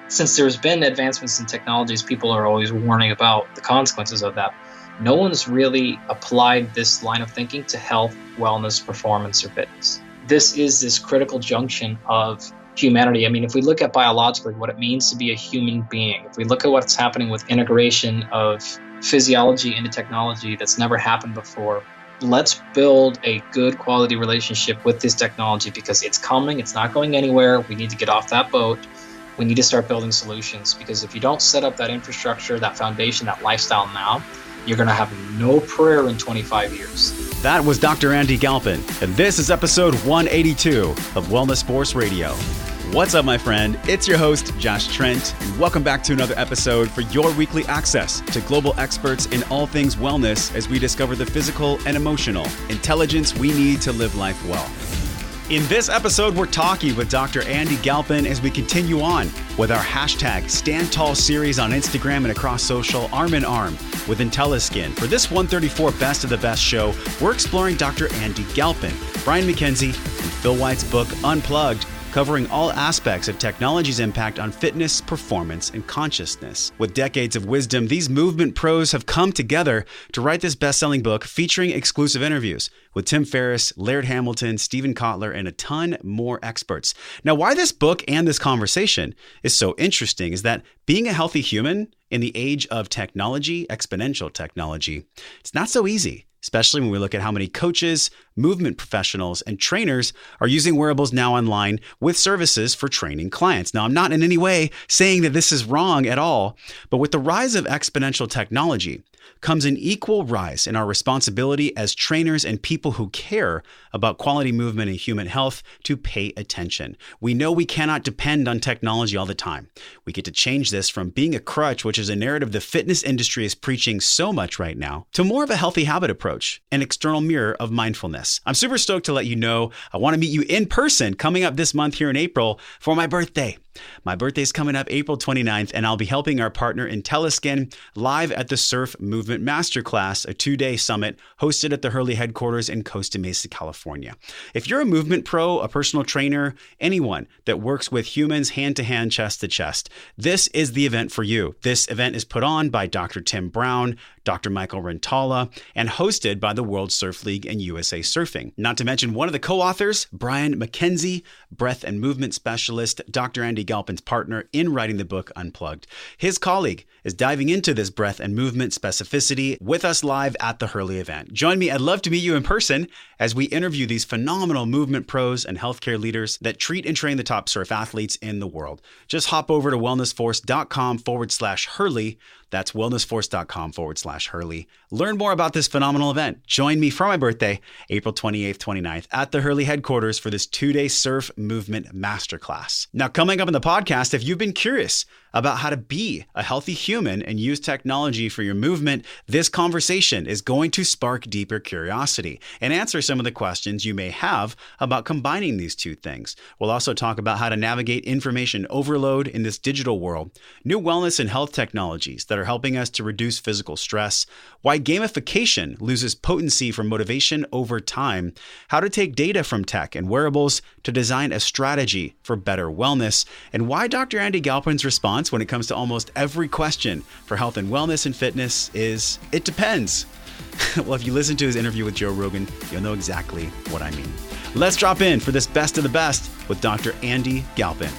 since there's been advancements in technologies, people are always warning about the consequences of that. No one's really applied this line of thinking to health, wellness, performance, or fitness. This is this critical junction of humanity. I mean, if we look at biologically what it means to be a human being, if we look at what's happening with integration of physiology into technology that's never happened before, let's build a good quality relationship with this technology, because it's coming, it's not going anywhere. We need to get off that boat. We need to start building solutions, because if you don't set up that infrastructure, that foundation, that lifestyle now, you're going to have no prayer in 25 years. That was Dr. Andy Galpin, and this is episode 182 of Wellness Force Radio. What's up, my friend? It's your host, Josh Trent, and welcome back to another episode for your weekly access to global experts in all things wellness as we discover the physical and emotional intelligence we need to live life well. In this episode, we're talking with Dr. Andy Galpin as we continue on with our hashtag Stand Tall series on Instagram and across social, arm in arm with IntelliSkin. For this 134 Best of the Best show, we're exploring Dr. Andy Galpin, Brian McKenzie, and Phil White's book, Unplugged, covering all aspects of technology's impact on fitness, performance, and consciousness. With decades of wisdom, these movement pros have come together to write this best-selling book featuring exclusive interviews with Tim Ferriss, Laird Hamilton, Stephen Kotler, and a ton more experts. Now, why this book and this conversation is so interesting is that being a healthy human in the age of technology, exponential technology, it's not so easy. Especially when we look at how many coaches, movement professionals, and trainers are using wearables now online with services for training clients. Now, I'm not in any way saying that this is wrong at all, but with the rise of exponential technology comes an equal rise in our responsibility as trainers and people who care about quality movement and human health to pay attention. We know we cannot depend on technology all the time. We get to change this from being a crutch, which is a narrative the fitness industry is preaching so much right now, to more of a healthy habit approach, an external mirror of mindfulness. I'm super stoked to let you know I want to meet you in person coming up this month here in April for my birthday. My birthday is coming up April 29th, and I'll be helping our partner IntelliSkin live at the Surf Movement Masterclass, a 2-day summit hosted at the Hurley headquarters in Costa Mesa, California. If you're a movement pro, a personal trainer, anyone that works with humans hand-to-hand, chest-to-chest, this is the event for you. This event is put on by Dr. Tim Brown, Dr. Michael Rentala, and hosted by the World Surf League and USA Surfing. Not to mention one of the co-authors, Brian McKenzie, breath and movement specialist, Dr. Andy Galpin's partner in writing the book Unplugged. His colleague is diving into this breath and movement specificity with us live at the Hurley event. Join me. I'd love to meet you in person as we interview these phenomenal movement pros and healthcare leaders that treat and train the top surf athletes in the world. Just hop over to wellnessforce.com/Hurley. That's wellnessforce.com/Hurley. Learn more about this phenomenal event. Join me for my birthday, April 28th, 29th, at the Hurley headquarters for this 2-day surf movement masterclass. Now, coming up in the podcast, if you've been curious about how to be a healthy human and use technology for your movement, this conversation is going to spark deeper curiosity and answer some of the questions you may have about combining these two things. We'll also talk about how to navigate information overload in this digital world, new wellness and health technologies that are helping us to reduce physical stress, why gamification loses potency for motivation over time, how to take data from tech and wearables to design a strategy for better wellness, and why Dr. Andy Galpin's response when it comes to almost every question for health and wellness and fitness is, it depends. Well, if you listen to his interview with Joe Rogan, you'll know exactly what I mean. Let's drop in for this best of the best with Dr. Andy Galpin.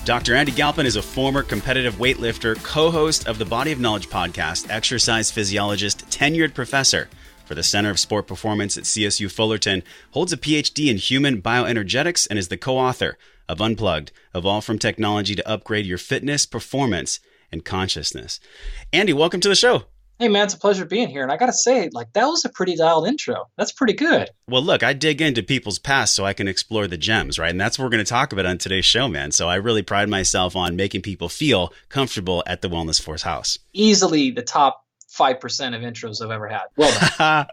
Dr. Andy Galpin is a former competitive weightlifter, co-host of the Body of Knowledge podcast, exercise physiologist, tenured professor for the Center of Sport Performance at CSU Fullerton, holds a PhD in human bioenergetics, and is the co-author of Unplugged, Evolve from Technology to Upgrade Your Fitness, Performance, and Consciousness. Andy, welcome to the show. Hey, man, it's a pleasure being here. And I got to say, that was a pretty dialed intro. That's pretty good. Well, look, I dig into people's past so I can explore the gems, right? And that's what we're going to talk about on today's show, man. So I really pride myself on making people feel comfortable at the Wellness Force house. Easily the top 5% of intros I've ever had. Well done.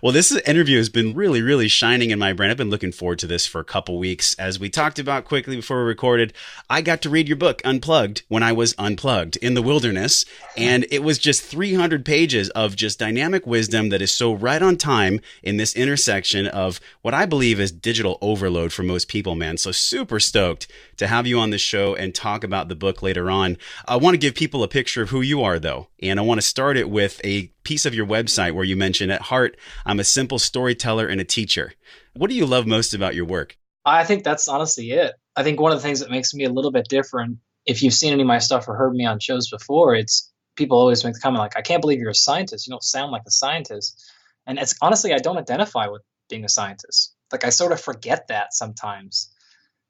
Well, this interview has been really, really shining in my brain. I've been looking forward to this for a couple weeks. As we talked about quickly before we recorded, I got to read your book, Unplugged, when I was unplugged in the wilderness. And it was just 300 pages of just dynamic wisdom that is so right on time in this intersection of what I believe is digital overload for most people, man. So super stoked to have you on the show and talk about the book later on. I want to give people a picture of who you are, though. And I want to start it with a piece of your website where you mention, at heart, I'm a simple storyteller and a teacher. What do you love most about your work? I think that's honestly it. I think one of the things that makes me a little bit different, if you've seen any of my stuff or heard me on shows before, it's people always make the comment like, I can't believe you're a scientist. You don't sound like a scientist. And it's honestly, I don't identify with being a scientist. Like, I sort of forget that sometimes.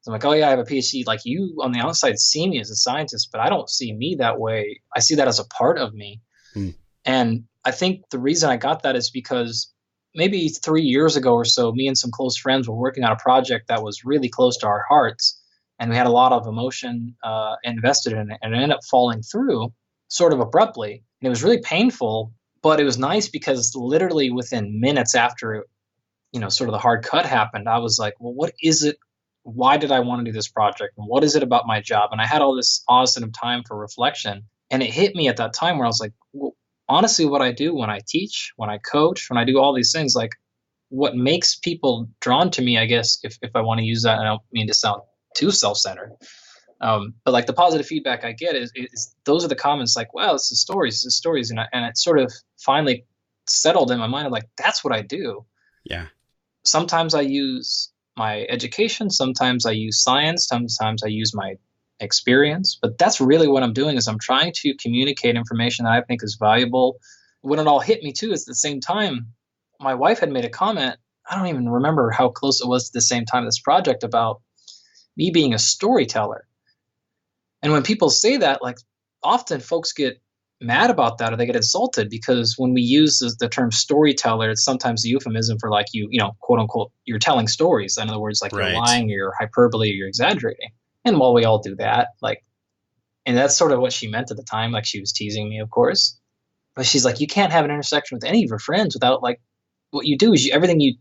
So I'm like, oh yeah, I have a PhD. Like, you on the outside see me as a scientist, but I don't see me that way. I see that as a part of me. And I think the reason I got that is because maybe 3 years ago or so, me and some close friends were working on a project that was really close to our hearts. And we had a lot of emotion invested in it, and it ended up falling through sort of abruptly. And it was really painful, but it was nice because literally within minutes after, sort of the hard cut happened, I was like, well, what is it? Why did I want to do this project? And what is it about my job? And I had all this awesome time for reflection. And it hit me at that time where I was like, well, honestly, what I do when I teach, when I coach, when I do all these things, like what makes people drawn to me, I guess, if I want to use that, and I don't mean to sound too self-centered, but like the positive feedback I get is those are the comments like, wow, this is stories. And it sort of finally settled in my mind. I'm like, that's what I do. Yeah. Sometimes I use my education, sometimes I use science, sometimes I use my experience, but that's really what I'm doing is I'm trying to communicate information that I think is valuable. When it all hit me too is at the same time, my wife had made a comment, I don't even remember how close it was to the same time this project, about me being a storyteller. And when people say that, like often folks get mad about that or they get insulted because when we use the term storyteller, it's sometimes a euphemism for like you quote unquote, you're telling stories. In other words, like Right. You're lying, you're hyperbole, you're exaggerating. And while we all do that, like, and that's sort of what she meant at the time. Like she was teasing me, of course, but she's like, you can't have an intersection with any of your friends without like, what you do is everything you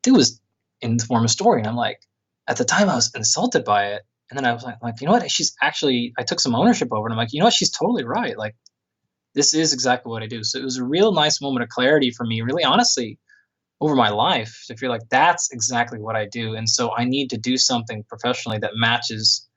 do is in the form of story. And I'm like, at the time I was insulted by it. And then I was like, you know what? I took some ownership over it. I'm like, you know what? She's totally right. Like, this is exactly what I do. So it was a real nice moment of clarity for me, really honestly, over my life to feel like that's exactly what I do. And so I need to do something professionally that matches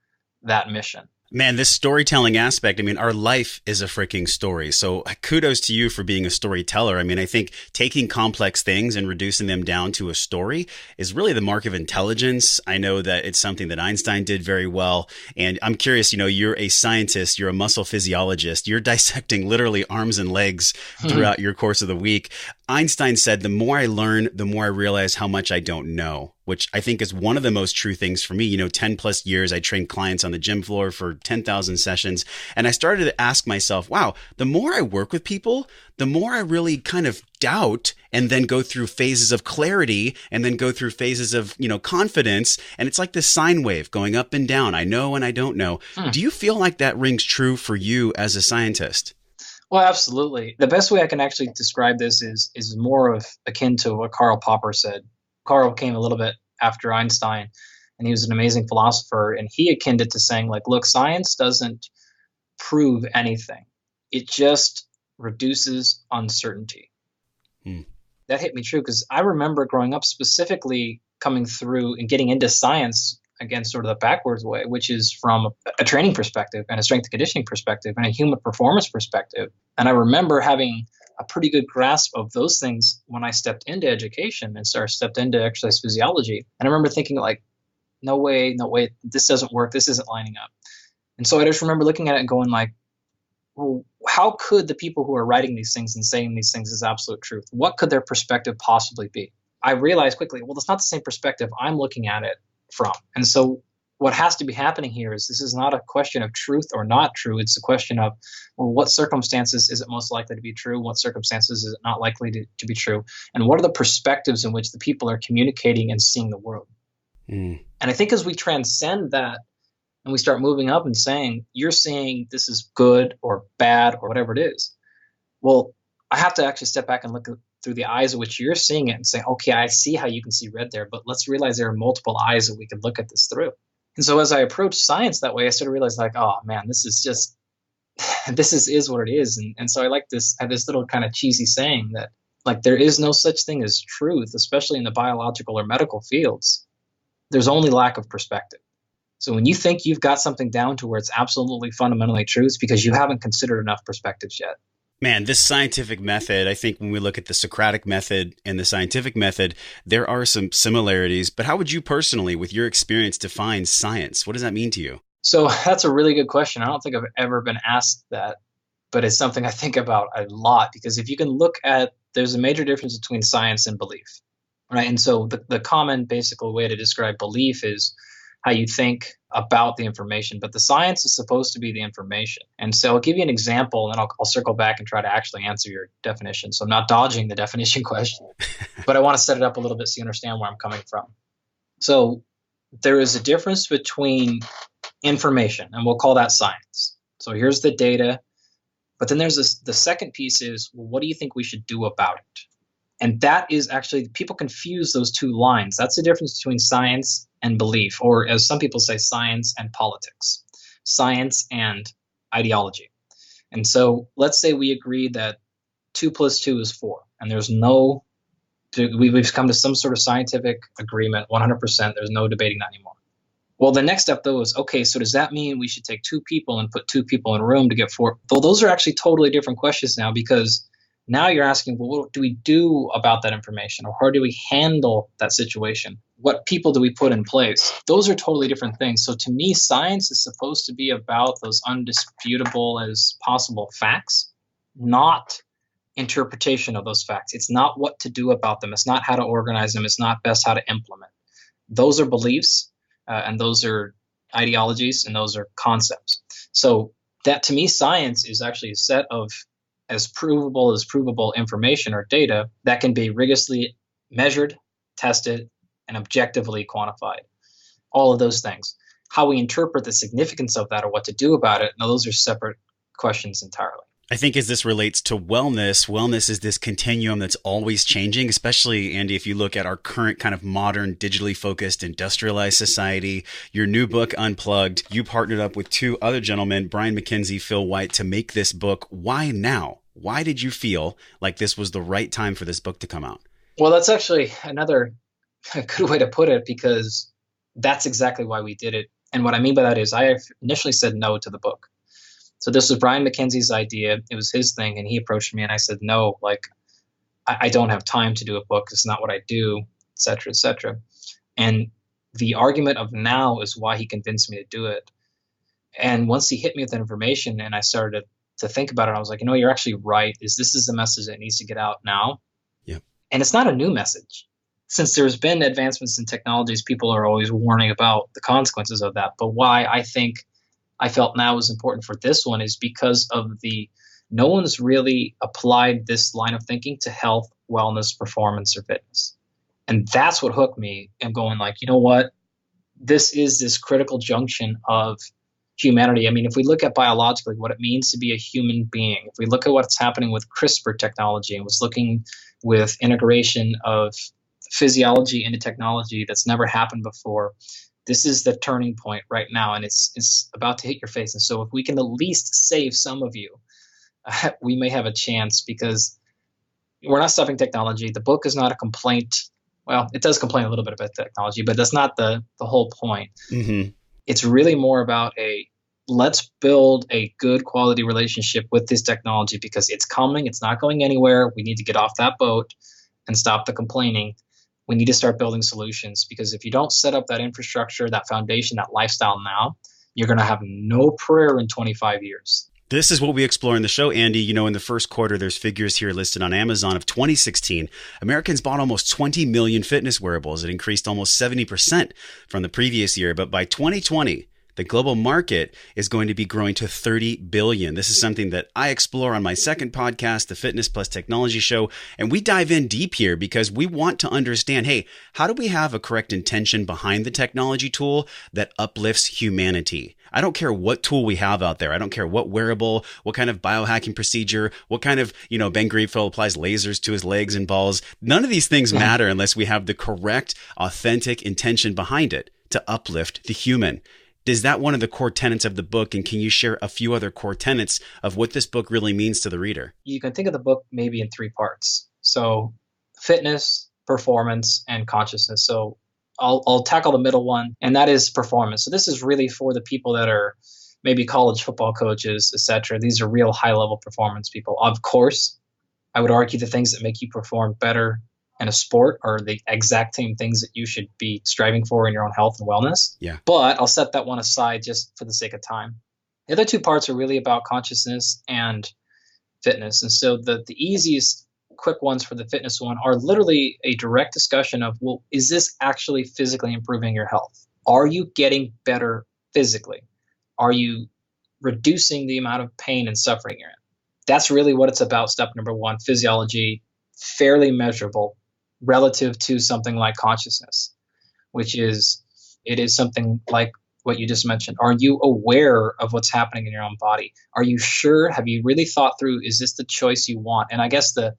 that mission. Man, this storytelling aspect, I mean, our life is a freaking story. So kudos to you for being a storyteller. I mean, I think taking complex things and reducing them down to a story is really the mark of intelligence. I know that it's something that Einstein did very well. And I'm curious, you're a scientist, you're a muscle physiologist, you're dissecting literally arms and legs throughout your course of the week. Einstein said, the more I learn, the more I realize how much I don't know, which I think is one of the most true things for me. 10 plus years, I trained clients on the gym floor for 10,000 sessions. And I started to ask myself, wow, the more I work with people, the more I really kind of doubt and then go through phases of clarity and then go through phases of, confidence. And it's like this sine wave going up and down. I know and I don't know. Do you feel like that rings true for you as a scientist? Well, absolutely. The best way I can actually describe this is more of akin to what Karl Popper said. Karl came a little bit after Einstein, and he was an amazing philosopher, and he akined it to saying, like, look, science doesn't prove anything. It just reduces uncertainty. That hit me true because I remember growing up specifically coming through and getting into science again, sort of the backwards way, which is from a training perspective and a strength and conditioning perspective and a human performance perspective. And I remember having a pretty good grasp of those things when I stepped into education and stepped into exercise physiology. And I remember thinking like, no way, this doesn't work. This isn't lining up. And so I just remember looking at it and going like, well, how could the people who are writing these things and saying these things as absolute truth, what could their perspective possibly be? I realized quickly, well, that's not the same perspective I'm looking at it from. And so what has to be happening here is this is not a question of truth or not true. It's a question of, well, what circumstances is it most likely to be true? What circumstances is it not likely to be true? And what are the perspectives in which the people are communicating and seeing the world? And I think as we transcend that and we start moving up and saying, you're saying this is good or bad or whatever it is, well, I have to actually step back and look through the eyes of which you're seeing it and say, okay, I see how you can see red there, but let's realize there are multiple eyes that we can look at this through. And so as I approach science that way, I sort of realized like, oh man, this is just, this is what it is. And so I have this little kind of cheesy saying that like, there is no such thing as truth, especially in the biological or medical fields. There's only lack of perspective. So when you think you've got something down to where it's absolutely fundamentally true, it's because you haven't considered enough perspectives yet. Man, this scientific method, I think when we look at the Socratic method and the scientific method, there are some similarities. But how would you personally, with your experience, define science? What does that mean to you? So that's a really good question. I don't think I've ever been asked that, but it's something I think about a lot, because if you can look at, there's a major difference between science and belief, right? And so the common basic way to describe belief is how you think about the information, but the science is supposed to be the information. And so I'll give you an example, and then I'll circle back and try to actually answer your definition. So I'm not dodging the definition question, but I want to set it up a little bit so you understand where I'm coming from. So there is a difference between information, and we'll call that science. So here's the data, but then there's the second piece is, well, what do you think we should do about it? And that is actually, people confuse those two lines. That's the difference between science and belief, or as some people say, science and politics, science and ideology. And so let's say we agree that 2 + 2 is 4, and we've come to some sort of scientific agreement, 100%, there's no debating that anymore. Well, the next step though is, okay, so does that mean we should take 2 people and put 2 people in a room to get 4? Well, those are actually totally different questions now, because now you're asking, well, what do we do about that information? Or how do we handle that situation? What people do we put in place? Those are totally different things. So to me, science is supposed to be about those undisputable as possible facts, not interpretation of those facts. It's not what to do about them. It's not how to organize them. It's not best how to implement. Those are beliefs, and those are ideologies, and those are concepts. So that, to me, science is actually a set of as provable information or data that can be rigorously measured, tested, and objectively quantified. All of those things. How we interpret the significance of that or what to do about it, now those are separate questions entirely. I think as this relates to wellness is this continuum that's always changing, especially, Andy, if you look at our current kind of modern, digitally focused, industrialized society. Your new book, Unplugged, you partnered up with 2 other gentlemen, Brian McKenzie, Phil White, to make this book. Why now? Why did you feel like this was the right time for this book to come out? Well, that's actually another good way to put it, because that's exactly why we did it. And what I mean by that is I initially said no to the book. So this was Brian McKenzie's idea. It was his thing, and he approached me, and I said, no, like, I don't have time to do a book. It's not what I do, et cetera, et cetera. And the argument of now is why he convinced me to do it. And once he hit me with that information and I started to think about it, I was like, you're actually right. This is the message that needs to get out now. Yeah. And it's not a new message. Since there's been advancements in technologies, people are always warning about the consequences of that. But why I felt now was important for this one is because of no one's really applied this line of thinking to health, wellness, performance, or fitness. And that's what hooked me. And going like, you know what? This is this critical junction of humanity. I mean, if we look at biologically what it means to be a human being, if we look at what's happening with CRISPR technology and what's looking with integration of physiology into technology that's never happened before, this is the turning point right now, and it's about to hit your face. And so if we can at least save some of you, we may have a chance, because we're not stopping technology. The book is not a complaint. Well, it does complain a little bit about technology, but that's not the whole point. Mm-hmm. It's really more about let's build a good quality relationship with this technology, because it's coming. It's not going anywhere. We need to get off that boat and stop the complaining. We need to start building solutions, because if you don't set up that infrastructure, that foundation, that lifestyle now, you're going to have no prayer in 25 years. This is what we explore in the show, Andy. In the first quarter, there's figures here listed on Amazon of 2016. Americans bought almost 20 million fitness wearables. It increased almost 70% from the previous year. But by 2020, the global market is going to be growing to 30 billion. This is something that I explore on my second podcast, the Fitness Plus Technology Show. And we dive in deep here because we want to understand, hey, how do we have a correct intention behind the technology tool that uplifts humanity? I don't care what tool we have out there. I don't care what wearable, what kind of biohacking procedure, what kind of, Ben Greenfield applies lasers to his legs and balls. None of these things matter unless we have the correct, authentic intention behind it to uplift the human. Is that one of the core tenets of the book? And can you share a few other core tenets of what this book really means to the reader? You can think of the book maybe in 3 parts. So fitness, performance, and consciousness. So I'll tackle the middle one, and that is performance. So this is really for the people that are maybe college football coaches, etc. These are real high-level performance people. Of course, I would argue the things that make you perform better in a sport are the exact same things that you should be striving for in your own health and wellness. Yeah. But I'll set that one aside just for the sake of time. The other 2 parts are really about consciousness and fitness. And so the easiest quick ones for the fitness one are literally a direct discussion of, well, is this actually physically improving your health? Are you getting better physically? Are you reducing the amount of pain and suffering you're in? That's really what it's about. Step number 1, physiology, fairly measurable relative to something like consciousness, which is, it is something like what you just mentioned. Are you aware of what's happening in your own body? Are you sure? Have you really thought through, is this the choice you want? And I guess the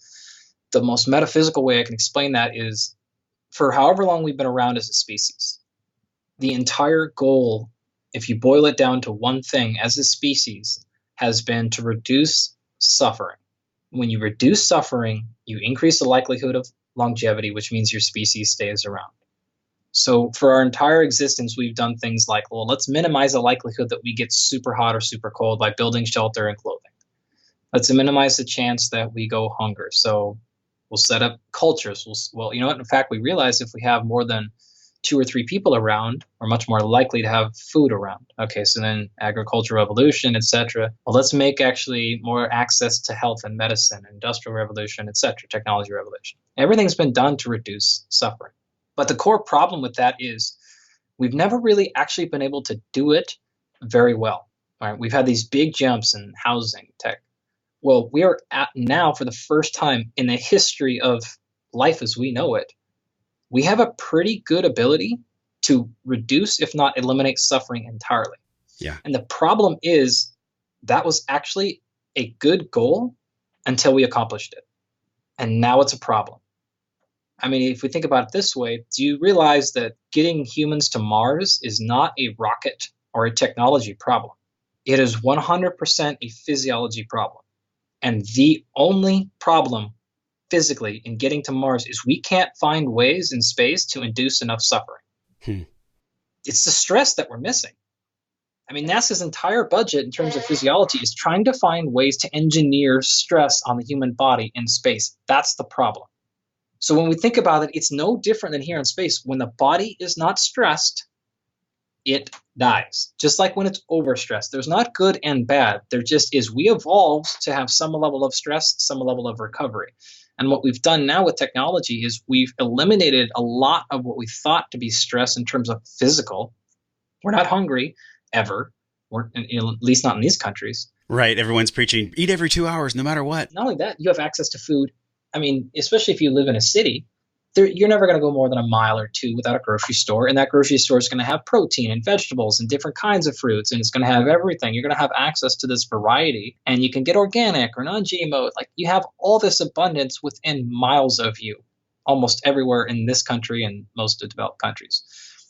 most metaphysical way I can explain that is, for however long we've been around as a species, the entire goal, if you boil it down to one thing as a species, has been to reduce suffering. When you reduce suffering, you increase the likelihood of longevity, which means your species stays around. So for our entire existence, we've done things like, well, let's minimize the likelihood that we get super hot or super cold by building shelter and clothing. Let's minimize the chance that we go hunger. So we'll set up cultures. Well, you know what? In fact, we realize if we have more than 2 or 3 people around, we're much more likely to have food around. Okay, so then agricultural revolution, etc. Well, let's make actually more access to health and medicine, industrial revolution, etc., technology revolution. Everything's been done to reduce suffering. But the core problem with that is we've never really actually been able to do it very well. All right, we've had these big jumps in housing, tech. Well, we are at now, for the first time in the history of life as we know it, we have a pretty good ability to reduce, if not eliminate, suffering entirely. Yeah. And the problem is that was actually a good goal until we accomplished it. And now it's a problem. I mean, if we think about it this way, do you realize that getting humans to Mars is not a rocket or a technology problem? It is 100% a physiology problem. And the only problem physically in getting to Mars is we can't find ways in space to induce enough suffering. It's the stress that we're missing. I mean, NASA's entire budget in terms of physiology is trying to find ways to engineer stress on the human body in space. That's the problem. So when we think about it, it's no different than here in space. When the body is not stressed, it dies. Just like when it's overstressed. There's not good and bad. There just is. We evolved to have some level of stress, some level of recovery. And what we've done now with technology is we've eliminated a lot of what we thought to be stress in terms of physical. We're not hungry ever, at least not in these countries. Right. Everyone's preaching, eat every 2 hours, no matter what. Not only that, you have access to food. I mean, especially if you live in a city, you're never going to go more than a mile or 2 without a grocery store. And that grocery store is going to have protein and vegetables and different kinds of fruits. And it's going to have everything. You're going to have access to this variety. And you can get organic or non-GMO. Like, you have all this abundance within miles of you, almost everywhere in this country and most of the developed countries.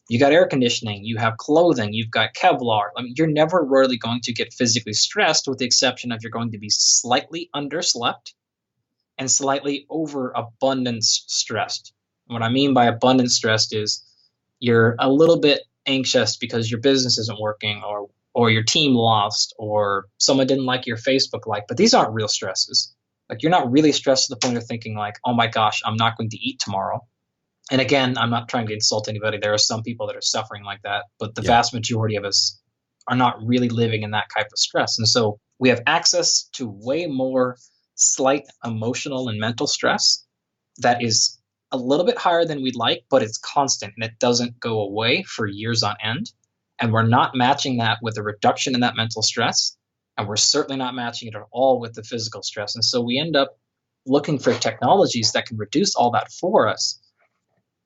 You got air conditioning. You have clothing. You've got Kevlar. I mean, you're never really going to get physically stressed, with the exception of you're going to be slightly underslept and slightly overabundance stressed. What I mean by abundance stressed is you're a little bit anxious because your business isn't working, or your team lost, or someone didn't like your Facebook like. But these aren't real stresses. Like, you're not really stressed to the point of thinking like, oh my gosh, I'm not going to eat tomorrow. And again, I'm not trying to insult anybody. There are some people that are suffering like that, but the vast majority of us are not really living in that type of stress. And so we have access to way more slight emotional and mental stress that is a little bit higher than we'd like, but it's constant and it doesn't go away for years on end. And we're not matching that with a reduction in that mental stress. And we're certainly not matching it at all with the physical stress. And so we end up looking for technologies that can reduce all that for us.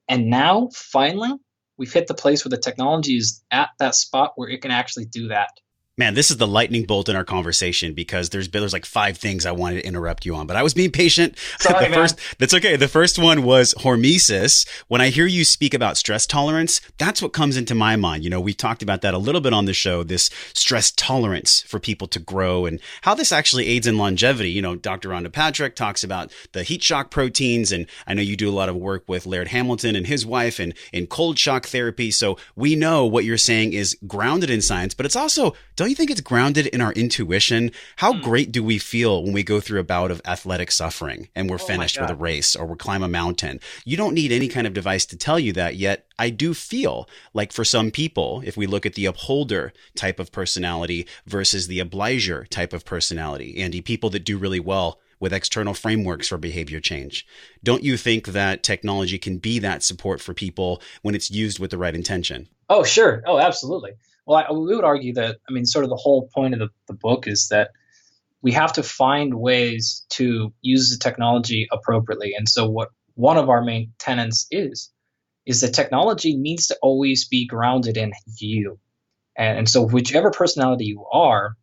And now, finally, we've hit the place where the technology is at that spot where it can actually do that. Man, this is the lightning bolt in our conversation because there's like 5 things I wanted to interrupt you on, but I was being patient. Sorry, That's okay. The first one was hormesis. When I hear you speak about stress tolerance, that's what comes into my mind. We talked about that a little bit on the show, this stress tolerance for people to grow and how this actually aids in longevity. Dr. Rhonda Patrick talks about the heat shock proteins, and I know you do a lot of work with Laird Hamilton and his wife and in cold shock therapy. So we know what you're saying is grounded in science, but it's also, don't you think it's grounded in our intuition? How great do we feel when we go through a bout of athletic suffering and we're finished with a race or we climb a mountain? You don't need any kind of device to tell you that, yet I do feel like for some people, if we look at the upholder type of personality versus the obliger type of personality, Andy, people that do really well with external frameworks for behavior change, don't you think that technology can be that support for people when it's used with the right intention? Oh, sure. Oh, absolutely. Well, we would argue that, sort of the whole point of the book is that we have to find ways to use the technology appropriately. And so what one of our main tenets is that technology needs to always be grounded in you. And so whichever personality you are,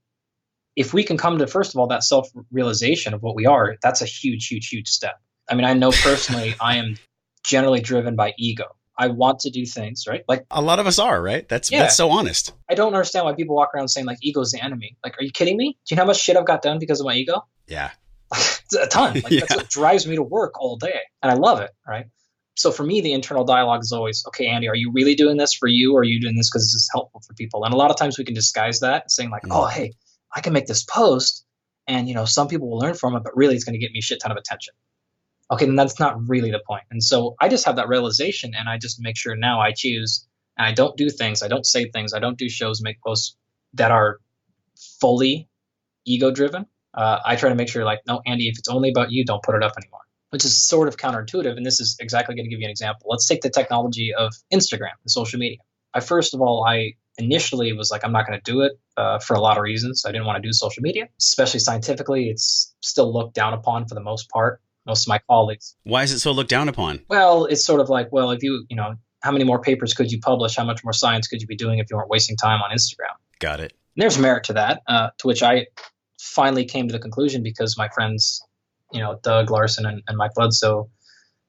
if we can come to, first of all, that self-realization of what we are, that's a huge, huge, huge step. I know personally, I am generally driven by ego. I want to do things, right? Like a lot of us are, right? That's so honest. I don't understand why people walk around saying like ego's the enemy. Like, are you kidding me? Do you know how much shit I've got done because of my ego? Yeah. It's a ton. That's what drives me to work all day. And I love it, right? So for me, the internal dialogue is always, okay, Andy, are you really doing this for you? Or are you doing this because this is helpful for people? And a lot of times we can disguise that saying like, oh, hey, I can make this post and, some people will learn from it, but really it's going to get me a shit ton of attention. Okay, then that's not really the point. And so I just have that realization and I just make sure now I choose and I don't do things, I don't say things, I don't do shows, make posts that are fully ego driven. I try to make sure like, no, Andy, if it's only about you, don't put it up anymore, which is sort of counterintuitive. And this is exactly going to give you an example. Let's take the technology of Instagram, the social media. I initially was like, I'm not going to do it for a lot of reasons. I didn't want to do social media, especially scientifically. It's still looked down upon for the most part. Most of my colleagues. Why is it so looked down upon? Well, it's sort of like, well, if how many more papers could you publish? How much more science could you be doing if you weren't wasting time on Instagram? Got it. And there's merit to that, to which I finally came to the conclusion because my friends, Doug Larson and Mike Bledsoe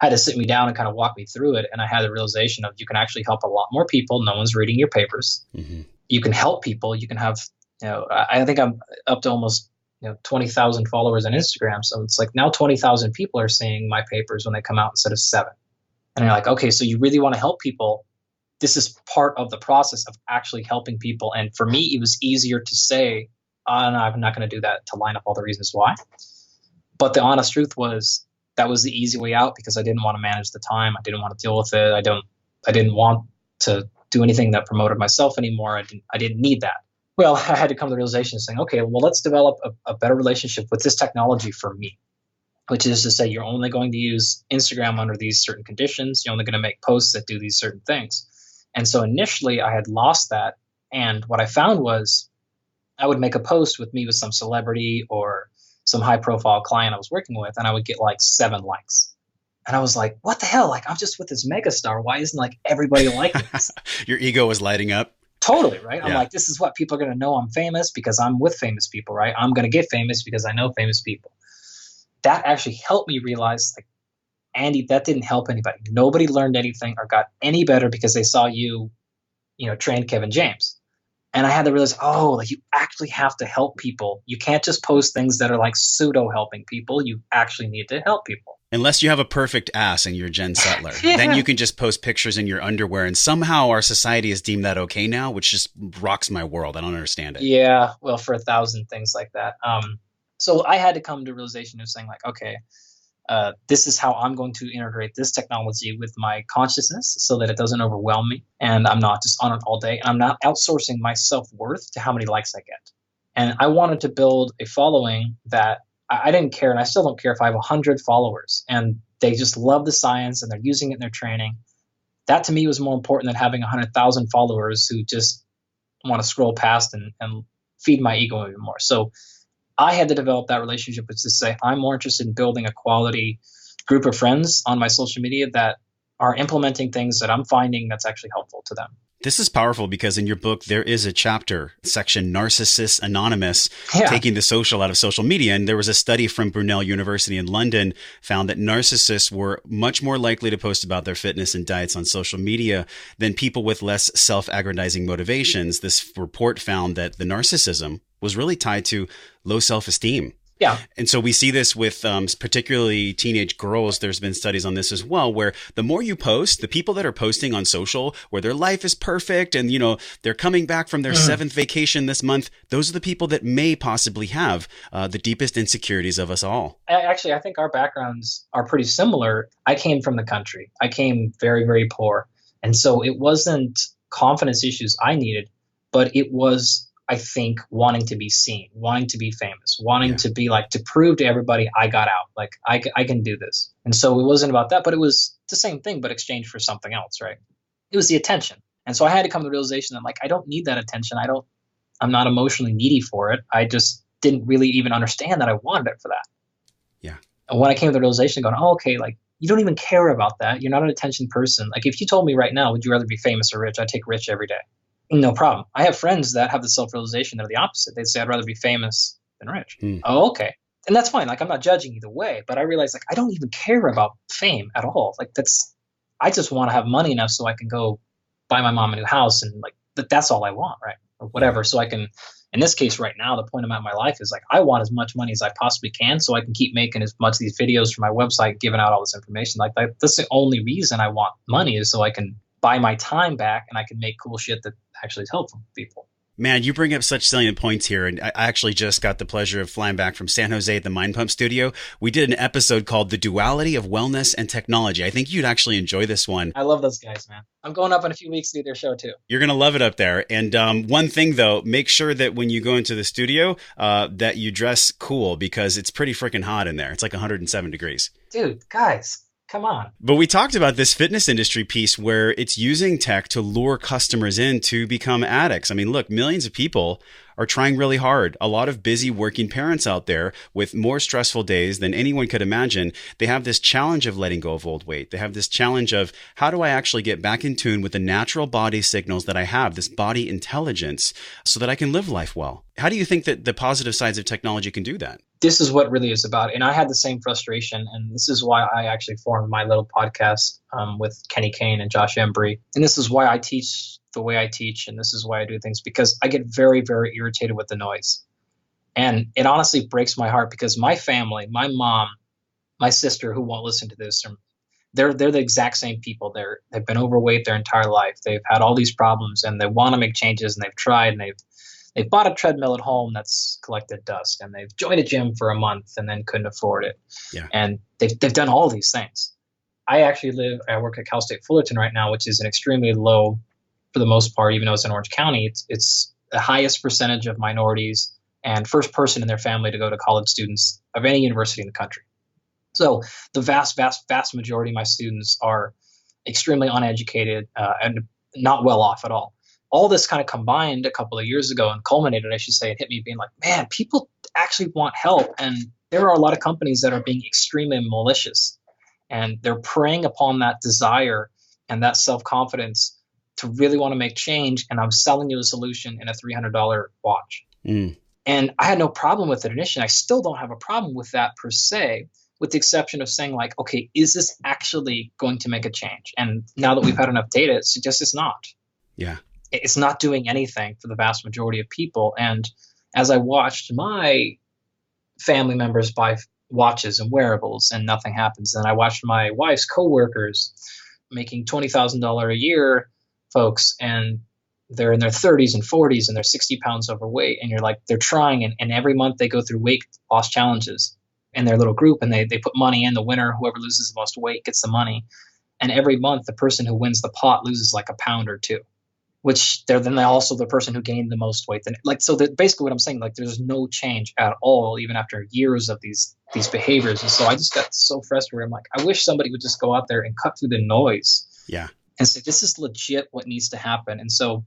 had to sit me down and kind of walk me through it. And I had the realization of you can actually help a lot more people. No one's reading your papers. Mm-hmm. You can help people. You can have, I think I'm up to almost 20,000 followers on Instagram. So it's like now 20,000 people are seeing my papers when they come out instead of 7. And you're like, okay, so you really want to help people. This is part of the process of actually helping people. And for me, it was easier to say, oh, no, I'm not going to do that, to line up all the reasons why. But the honest truth was that was the easy way out because I didn't want to manage the time. I didn't want to deal with it. I didn't want to do anything that promoted myself anymore. I didn't need that. Well, I had to come to the realization saying, okay, well, let's develop a better relationship with this technology for me, which is to say you're only going to use Instagram under these certain conditions. You're only going to make posts that do these certain things. And so initially I had lost that. And what I found was I would make a post with me with some celebrity or some high profile client I was working with, and I would get like 7 likes. And I was like, what the hell? Like, I'm just with this megastar. Why isn't like everybody liking this? Your ego was lighting up. Totally, right? I'm like, this is what people are going to know I'm famous because I'm with famous people, right? I'm going to get famous because I know famous people. That actually helped me realize, like, Andy, that didn't help anybody. Nobody learned anything or got any better because they saw you, train Kevin James. And I had to realize, like you actually have to help people. You can't just post things that are like pseudo helping people. You actually need to help people. Unless you have a perfect ass and you're Jen Settler, then you can just post pictures in your underwear. And somehow our society has deemed that okay now, which just rocks my world. I don't understand it. Yeah, well, for 1,000 things like that. So I had to come to a realization of saying like, okay, this is how I'm going to integrate this technology with my consciousness so that it doesn't overwhelm me. And I'm not just on it all day. And I'm not outsourcing my self-worth to how many likes I get. And I wanted to build a following that I didn't care, and I still don't care if I have 100 followers and they just love the science and they're using it in their training. That to me was more important than having 100,000 followers who just want to scroll past and feed my ego even more. So I had to develop that relationship, which is to say I'm more interested in building a quality group of friends on my social media that are implementing things that I'm finding that's actually helpful to them. This is powerful because in your book, there is a chapter, section Narcissists Anonymous, Yeah. taking the social out of social media. And there was a study from Brunel University in London found that narcissists were much more likely to post about their fitness and diets on social media than people with less self-aggrandizing motivations. This report found that the narcissism was really tied to low self-esteem. Yeah. And so we see this with particularly teenage girls. There's been studies on this as well, where the more you post, the people that are posting on social where their life is perfect and, they're coming back from their seventh vacation this month, those are the people that may possibly have the deepest insecurities of us all. Actually, I think our backgrounds are pretty similar. I came from the country. I came very, very poor. And so it wasn't confidence issues I needed, but it was, I think, wanting to be seen, wanting to be famous, wanting to be to prove to everybody I got out, I can do this. And so it wasn't about that, but it was the same thing, but exchanged for something else, right? It was the attention. And so I had to come to the realization that I don't need that attention. I'm not emotionally needy for it. I just didn't really even understand that I wanted it for that. Yeah. And when I came to the realization going, oh, okay, you don't even care about that. You're not an attention person. If you told me right now, would you rather be famous or rich? I'd take rich every day. No problem. I have friends that have the self-realization that are the opposite. They'd say, I'd rather be famous than rich. Oh, okay. And that's fine. I'm not judging either way, but I realized I don't even care about fame at all. I just want to have money enough so I can go buy my mom a new house and that's all I want, right? Or whatever. So I can, in this case right now, the point I'm at in my life is I want as much money as I possibly can so I can keep making as much of these videos for my website, giving out all this information. That's the only reason I want money is so I can buy my time back and I can make cool shit that actually is helpful for people. Man, you bring up such salient points here. And I actually just got the pleasure of flying back from San Jose at the Mind Pump studio. We did an episode called The Duality of Wellness and Technology. I think you'd actually enjoy this one. I love those guys, man. I'm going up in a few weeks to do their show too. You're going to love it up there. And one thing though, make sure that when you go into the studio, that you dress cool because it's pretty freaking hot in there. It's 107 degrees. Dude, guys. Come on. But we talked about this fitness industry piece where it's using tech to lure customers in to become addicts. I mean, look, millions of people are trying really hard. A lot of busy working parents out there with more stressful days than anyone could imagine. They have this challenge of letting go of old weight. They have this challenge of how do I actually get back in tune with the natural body signals that I have, this body intelligence, so that I can live life well. How do you think that the positive sides of technology can do that? This is what really is about. And I had the same frustration. And this is why I actually formed my little podcast with Kenny Kane and Josh Embry. And this is why I teach the way I teach. And this is why I do things, because I get very, very irritated with the noise. And it honestly breaks my heart because my family, my mom, my sister, who won't listen to this, they're the exact same people. They've been overweight their entire life. They've had all these problems and they want to make changes and they've tried and they've bought a treadmill at home that's collected dust and they've joined a gym for a month and then couldn't afford it. Yeah. And they've done all these things. I work at Cal State Fullerton right now, which is an extremely low, for the most part, even though it's in Orange County, it's the highest percentage of minorities and first person in their family to go to college students of any university in the country. So the vast, vast, vast majority of my students are extremely uneducated and not well off at all. All this kind of combined a couple of years ago and culminated, I should say, and hit me being man, people actually want help. And there are a lot of companies that are being extremely malicious and they're preying upon that desire and that self-confidence to really want to make change. And I'm selling you a solution in a $300 watch. And I had no problem with it initially. I still don't have a problem with that per se, with the exception of saying okay, is this actually going to make a change? And now that we've had enough data, it suggests it's not. Yeah. It's not doing anything for the vast majority of people. And as I watched my family members buy watches and wearables and nothing happens, and I watched my wife's coworkers making $20,000 a year, folks, and they're in their 30s and 40s and they're 60 pounds overweight. And you're they're trying. And every month they go through weight loss challenges in their little group and they put money in. The winner, whoever loses the most weight, gets the money. And every month the person who wins the pot loses a pound or two. Which they're then also the person who gained the most weight. So basically what I'm saying, there's no change at all, even after years of these behaviors. And so I just got so frustrated. I'm I wish somebody would just go out there and cut through the noise. Yeah. And say, this is legit what needs to happen. And so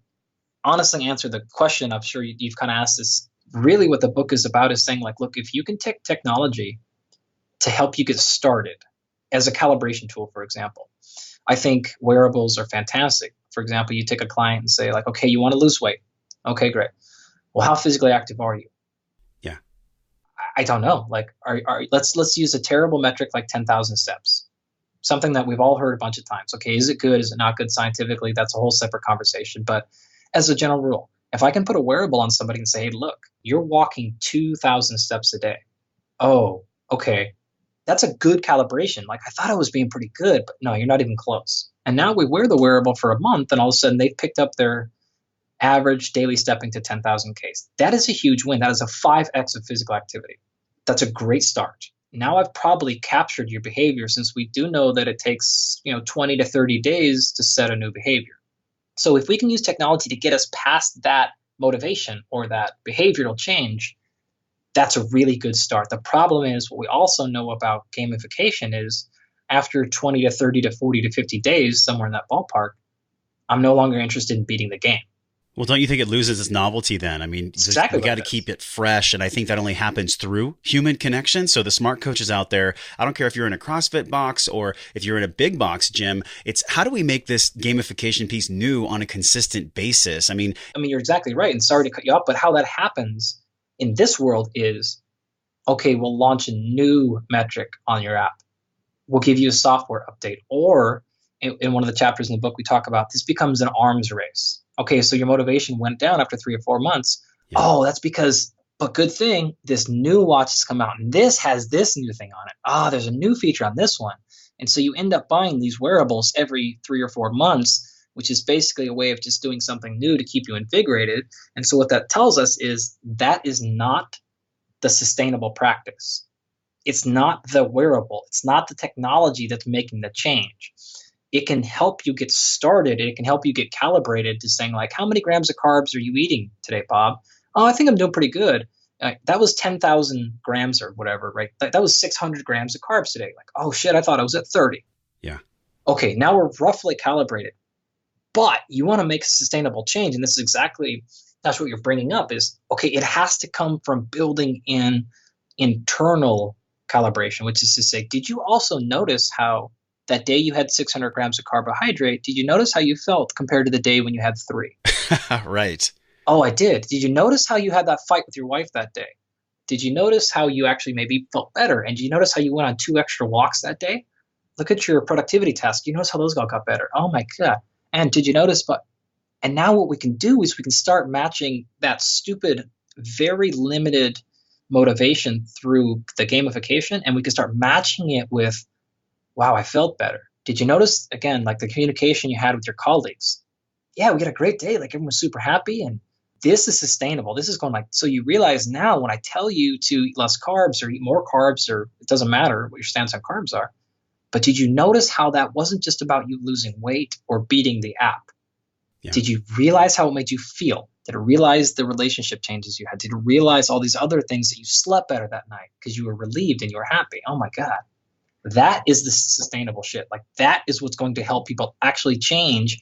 honestly answer the question, I'm sure you've kind of asked this, really what the book is about is saying look, if you can take technology to help you get started as a calibration tool, for example, I think wearables are fantastic. For example, you take a client and say like, okay, you want to lose weight. Okay, great. Well, how physically active are you? Yeah. I don't know. Like, let's use a terrible metric like 10,000 steps. Something that we've all heard a bunch of times. Okay, is it good? Is it not good scientifically? That's a whole separate conversation. But as a general rule, if I can put a wearable on somebody and say, hey, look, you're walking 2,000 steps a day. Oh, okay. That's a good calibration. Like, I thought I was being pretty good, but no, you're not even close. And now we wear the wearable for a month, and all of a sudden they've picked up their average daily stepping to 10,000 Ks. That is a huge win. That is a 5x of physical activity. That's a great start. Now I've probably captured your behavior, since we do know that it takes 20 to 30 days to set a new behavior. So if we can use technology to get us past that motivation or that behavioral change, that's a really good start. The problem is, what we also know about gamification is, after 20 to 30 to 40 to 50 days, somewhere in that ballpark, I'm no longer interested in beating the game. Well, don't you think it loses its novelty then? I mean, exactly we got to keep it fresh. And I think that only happens through human connection. So the smart coaches out there, I don't care if you're in a CrossFit box or if you're in a big box gym, it's how do we make this gamification piece new on a consistent basis? I mean, you're exactly right. And sorry to cut you off, but how that happens in this world is, okay, we'll launch a new metric on your app. We'll give you a software update. Or in one of the chapters in the book, we talk about this becomes an arms race. Okay, so your motivation went down after 3 or 4 months. Yeah. Oh, that's because, but good thing, this new watch has come out and this has this new thing on it. There's a new feature on this one. And so you end up buying these wearables every 3 or 4 months, which is basically a way of just doing something new to keep you invigorated. And so what that tells us is that is not the sustainable practice. It's not the wearable. It's not the technology that's making the change. It can help you get started. It can help you get calibrated to saying like, how many grams of carbs are you eating today, Bob? Oh, I think I'm doing pretty good. That was 10,000 grams or whatever, right? That was 600 grams of carbs today. Like, oh shit, I thought I was at 30. Yeah. Okay, now we're roughly calibrated. But you want to make a sustainable change. And this is that's what you're bringing up is, okay, it has to come from building in internal calibration, which is to say, did you also notice how that day you had 600 grams of carbohydrate, did you notice how you felt compared to the day when you had 3? Right. Oh, I did. Did you notice how you had that fight with your wife that day? Did you notice how you actually maybe felt better? And did you notice how you went on 2 extra walks that day? Look at your productivity tasks. You notice how those all got better. Oh my God. And did you notice, and now what we can do is we can start matching that stupid, very limited motivation through the gamification, and we can start matching it with, wow, I felt better. Did you notice, again, like the communication you had with your colleagues? Yeah, we had a great day. Like everyone was super happy. And this is sustainable. This is going like, so you realize now when I tell you to eat less carbs or eat more carbs, or it doesn't matter what your stance on carbs are. But did you notice how that wasn't just about you losing weight or beating the app? Yeah. Did you realize how it made you feel? Did you realize the relationship changes you had? Did you realize all these other things that you slept better that night because you were relieved and you were happy? Oh my God. That is the sustainable shit. Like that is what's going to help people actually change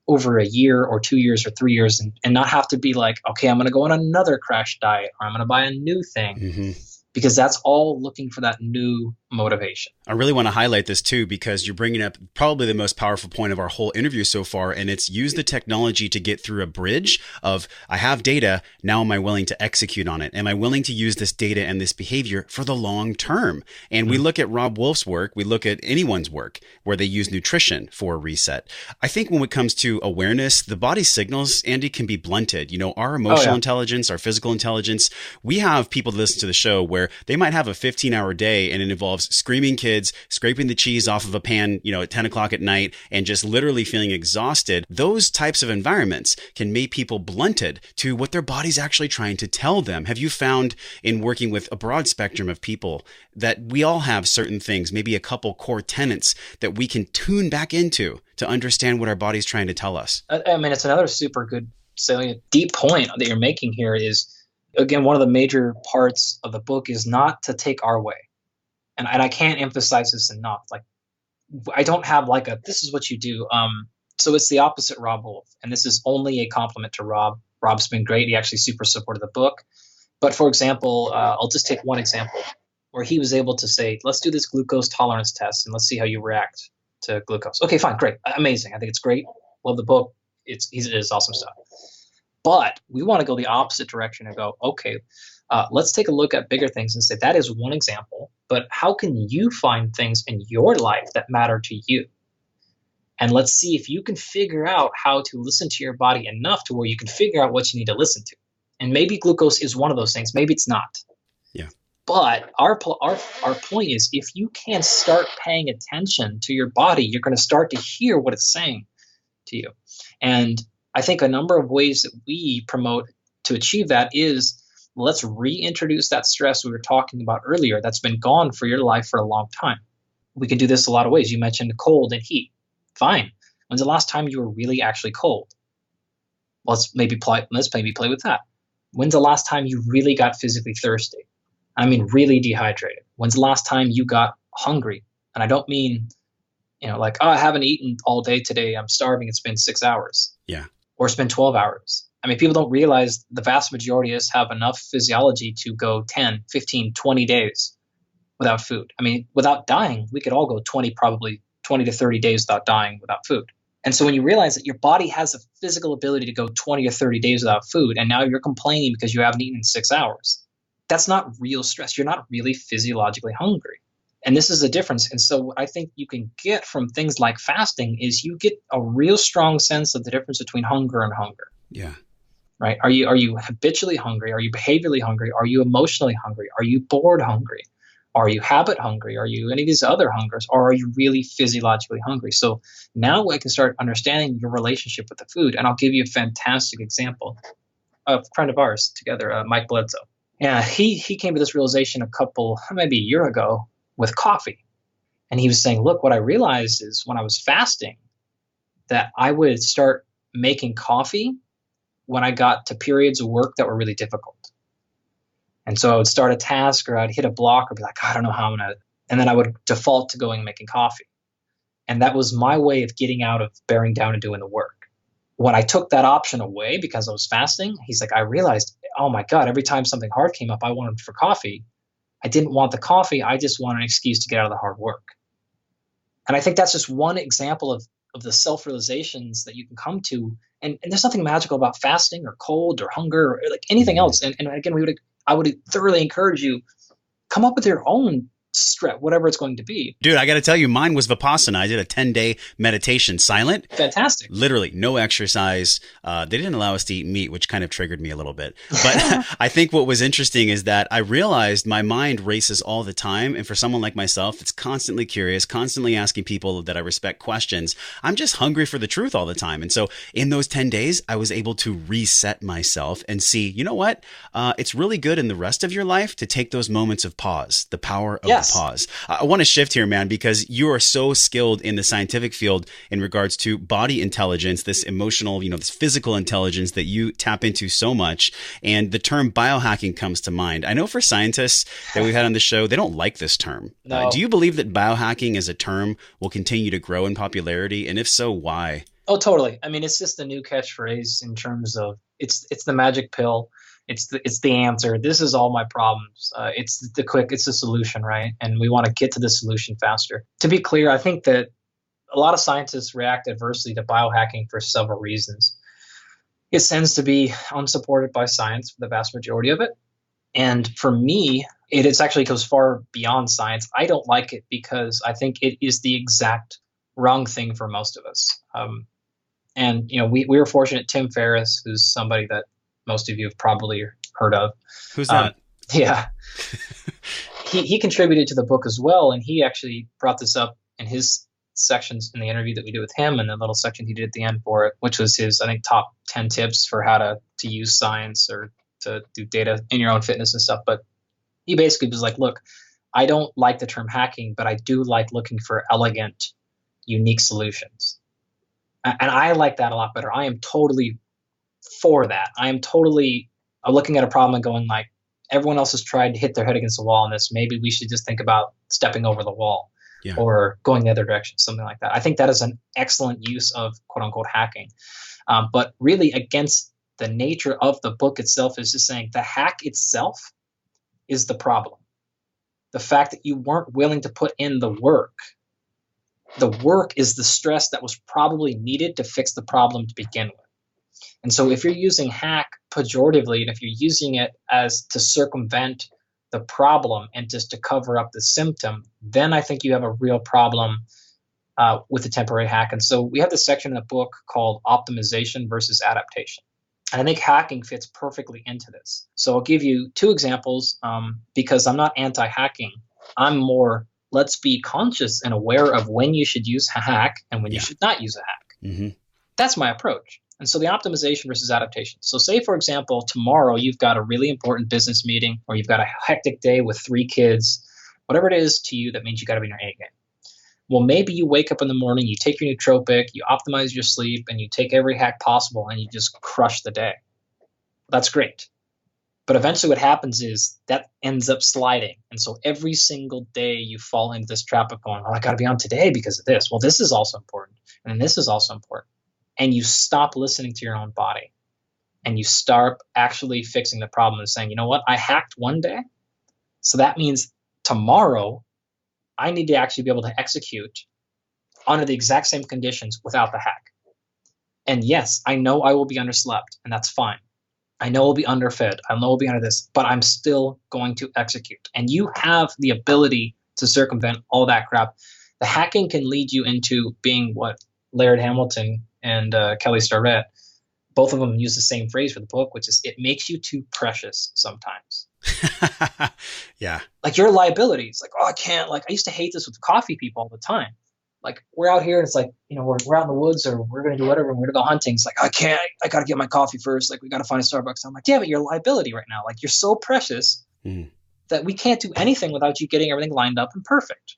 over a year or 2 years or 3 years and not have to be like, okay, I'm going to go on another crash diet or I'm going to buy a new thing. Mm-hmm. Because that's all looking for that new motivation. I really want to highlight this too, because you're bringing up probably the most powerful point of our whole interview so far. And it's use the technology to get through a bridge of, I have data. Now, am I willing to execute on it? Am I willing to use this data and this behavior for the long term? And we look at Robb Wolf's work. We look at anyone's work where they use nutrition for a reset. I think when it comes to awareness, the body signals, Andy, can be blunted. You know, our emotional intelligence, our physical intelligence. We have people that listen to the show where they might have a 15-hour day and it involves screaming kids, scraping the cheese off of a pan, at 10 o'clock at night and just literally feeling exhausted. Those types of environments can make people blunted to what their body's actually trying to tell them. Have you found in working with a broad spectrum of people that we all have certain things, maybe a couple core tenets that we can tune back into to understand what our body's trying to tell us? I mean, it's another super good, salient, deep point that you're making here is, again, one of the major parts of the book is not to take our way. And I can't emphasize this enough. Like, I don't have like this is what you do. So it's the opposite Robb Wolf. And this is only a compliment to Robb. Robb's been great. He actually super supported the book. But for example, I'll just take one example where he was able to say, let's do this glucose tolerance test and let's see how you react. to glucose. Okay, fine, great, amazing. I think it's great. Love the book. It is awesome stuff. But we want to go the opposite direction and go, okay, let's take a look at bigger things and say that is one example, but how can you find things in your life that matter to you? And let's see if you can figure out how to listen to your body enough to where you can figure out what you need to listen to. And maybe glucose is one of those things. Maybe it's not. Yeah. But our point is, if you can start paying attention to your body, you're going to start to hear what it's saying to you. And I think a number of ways that we promote to achieve that is, let's reintroduce that stress we were talking about earlier that's been gone for your life for a long time. We can do this a lot of ways. You mentioned cold and heat. Fine. When's the last time you were really actually cold? Let's maybe play with that. When's the last time you really got physically thirsty? I mean, really dehydrated. When's the last time you got hungry? And I don't mean, like, oh, I haven't eaten all day today. I'm starving. It's been 6 hours. Yeah. Or it's been 12 hours. I mean, people don't realize the vast majority of us have enough physiology to go 10, 15, 20 days without food. I mean, without dying, we could all go probably 20 to 30 days without dying without food. And so when you realize that your body has a physical ability to go 20 or 30 days without food, and now you're complaining because you haven't eaten in 6 hours, that's not real stress. You're not really physiologically hungry. And this is a difference. And so what I think you can get from things like fasting is you get a real strong sense of the difference between hunger and hunger. Yeah. Right? Are you habitually hungry? Are you behaviorally hungry? Are you emotionally hungry? Are you bored hungry? Are you habit hungry? Are you any of these other hungers? Or are you really physiologically hungry? So now I can start understanding your relationship with the food. And I'll give you a fantastic example of a friend of ours together, Mike Bledsoe. Yeah, he came to this realization maybe a year ago with coffee. And he was saying, look, what I realized is when I was fasting that I would start making coffee when I got to periods of work that were really difficult. And so I would start a task or I'd hit a block or be like, I don't know how I'm going to, and then I would default to going and making coffee. And that was my way of getting out of bearing down and doing the work. When I took that option away because I was fasting, he's like, I realized, oh my God, every time something hard came up, I wanted for coffee. I didn't want the coffee. I just want an excuse to get out of the hard work. And I think that's just one example of the self-realizations that you can come to. And there's nothing magical about fasting or cold or hunger or like anything else. And again, I would thoroughly encourage you, come up with your own stretch, whatever it's going to be. Dude, I got to tell you, mine was Vipassana. I did a 10-day meditation, silent. Fantastic. Literally no exercise. They didn't allow us to eat meat, which kind of triggered me a little bit. But I think what was interesting is that I realized my mind races all the time. And for someone like myself, it's constantly curious, constantly asking people that I respect questions. I'm just hungry for the truth all the time. And so in those 10 days, I was able to reset myself and see, you know what? It's really good in the rest of your life to take those moments of pause, the power of the pause. I want to shift here, man, because you are so skilled in the scientific field in regards to body intelligence, this emotional, this physical intelligence that you tap into so much. And the term biohacking comes to mind. I know for scientists that we've had on the show, they don't like this term. No. Do you believe that biohacking as a term will continue to grow in popularity? And if so, why? Oh, totally. I mean, it's just a new catchphrase in terms of it's the magic pill. It's the answer. This is all my problems. It's the solution, right? And we want to get to the solution faster. To be clear, I think that a lot of scientists react adversely to biohacking for several reasons. It tends to be unsupported by science for the vast majority of it. And for me, it actually goes far beyond science. I don't like it because I think it is the exact wrong thing for most of us. And we were fortunate. Tim Ferriss, who's somebody that most of you have probably heard of. Who's that? Yeah. He contributed to the book as well. And he actually brought this up in his sections in the interview that we did with him and the little section he did at the end for it, which was his, I think, top 10 tips for how to use science or to do data in your own fitness and stuff. But he basically was like, look, I don't like the term hacking, but I do like looking for elegant, unique solutions. And I like that a lot better. I am totally for that. I am totally looking at a problem and going like, everyone else has tried to hit their head against the wall on this. Maybe we should just think about stepping over the wall or going the other direction, something like that. I think that is an excellent use of quote unquote hacking. But really against the nature of the book itself is just saying the hack itself is the problem. The fact that you weren't willing to put in the work The work is the stress that was probably needed to fix the problem to begin with. And so if you're using hack pejoratively, and if you're using it as to circumvent the problem and just to cover up the symptom, then I think you have a real problem with the temporary hack. And so we have this section in the book called optimization versus adaptation. And I think hacking fits perfectly into this. So I'll give you two examples because I'm not anti-hacking. I'm more, let's be conscious and aware of when you should use a hack and when you should not use a hack. Mm-hmm. That's my approach. And so the optimization versus adaptation. So say, for example, tomorrow you've got a really important business meeting, or you've got a hectic day with 3 kids, whatever it is to you that means you got to be in your A game. Well, maybe you wake up in the morning, you take your nootropic, you optimize your sleep, and you take every hack possible, and you just crush the day. That's great. But eventually what happens is that ends up sliding. And so every single day you fall into this trap of going, oh, I got to be on today because of this. Well, this is also important. And this is also important. And you stop listening to your own body. And you start actually fixing the problem and saying, you know what? I hacked one day. So that means tomorrow I need to actually be able to execute under the exact same conditions without the hack. And yes, I know I will be underslept, and that's fine. I know I'll be underfed. I know I'll be under this, but I'm still going to execute. And you have the ability to circumvent all that crap. The hacking can lead you into being what Laird Hamilton and Kelly Starrett, both of them use the same phrase for the book, which is it makes you too precious sometimes. Yeah. Like your liabilities, like, oh, I can't, like, I used to hate this with coffee people all the time. Like, we're out here and it's like, you know, we're out in the woods or we're going to do whatever. And we're going to go hunting. It's like, I got to get my coffee first. Like, we got to find a Starbucks. I'm like, damn it, you're a liability right now. Like, you're so precious that we can't do anything without you getting everything lined up and perfect.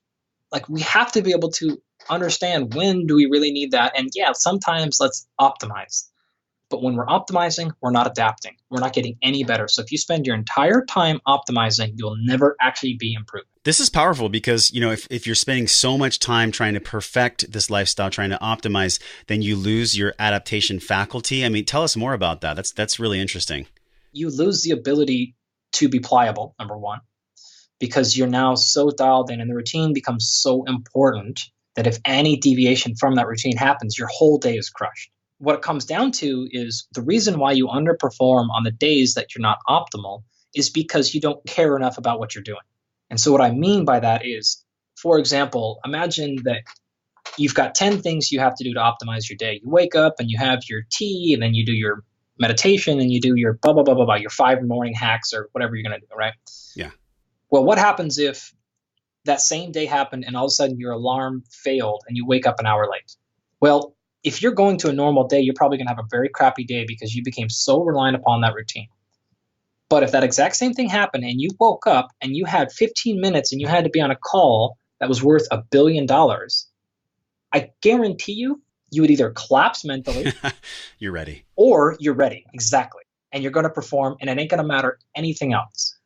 Like, we have to be able to understand when do we really need that. And yeah, sometimes let's optimize. But when we're optimizing, we're not adapting. We're not getting any better. So if you spend your entire time optimizing, you'll never actually be improving. This is powerful because, you know, if you're spending so much time trying to perfect this lifestyle, trying to optimize, then you lose your adaptation faculty. I mean, tell us more about that. That's really interesting. You lose the ability to be pliable, number one, because you're now so dialed in and the routine becomes so important that if any deviation from that routine happens, your whole day is crushed. What it comes down to is the reason why you underperform on the days that you're not optimal is because you don't care enough about what you're doing. And so what I mean by that is, for example, imagine that you've got 10 things you have to do to optimize your day. You wake up and you have your tea and then you do your meditation and you do your blah, blah, blah, blah, blah, your 5 morning hacks or whatever you're going to do, right? Yeah. Well, what happens if that same day happened and all of a sudden your alarm failed and you wake up an hour late? Well, if you're going to a normal day, you're probably going to have a very crappy day because you became so reliant upon that routine. But if that exact same thing happened and you woke up and you had 15 minutes and you had to be on a call that was worth $1 billion, I guarantee you would either collapse mentally. You're ready. Or you're ready. Exactly. And you're going to perform and it ain't going to matter anything else.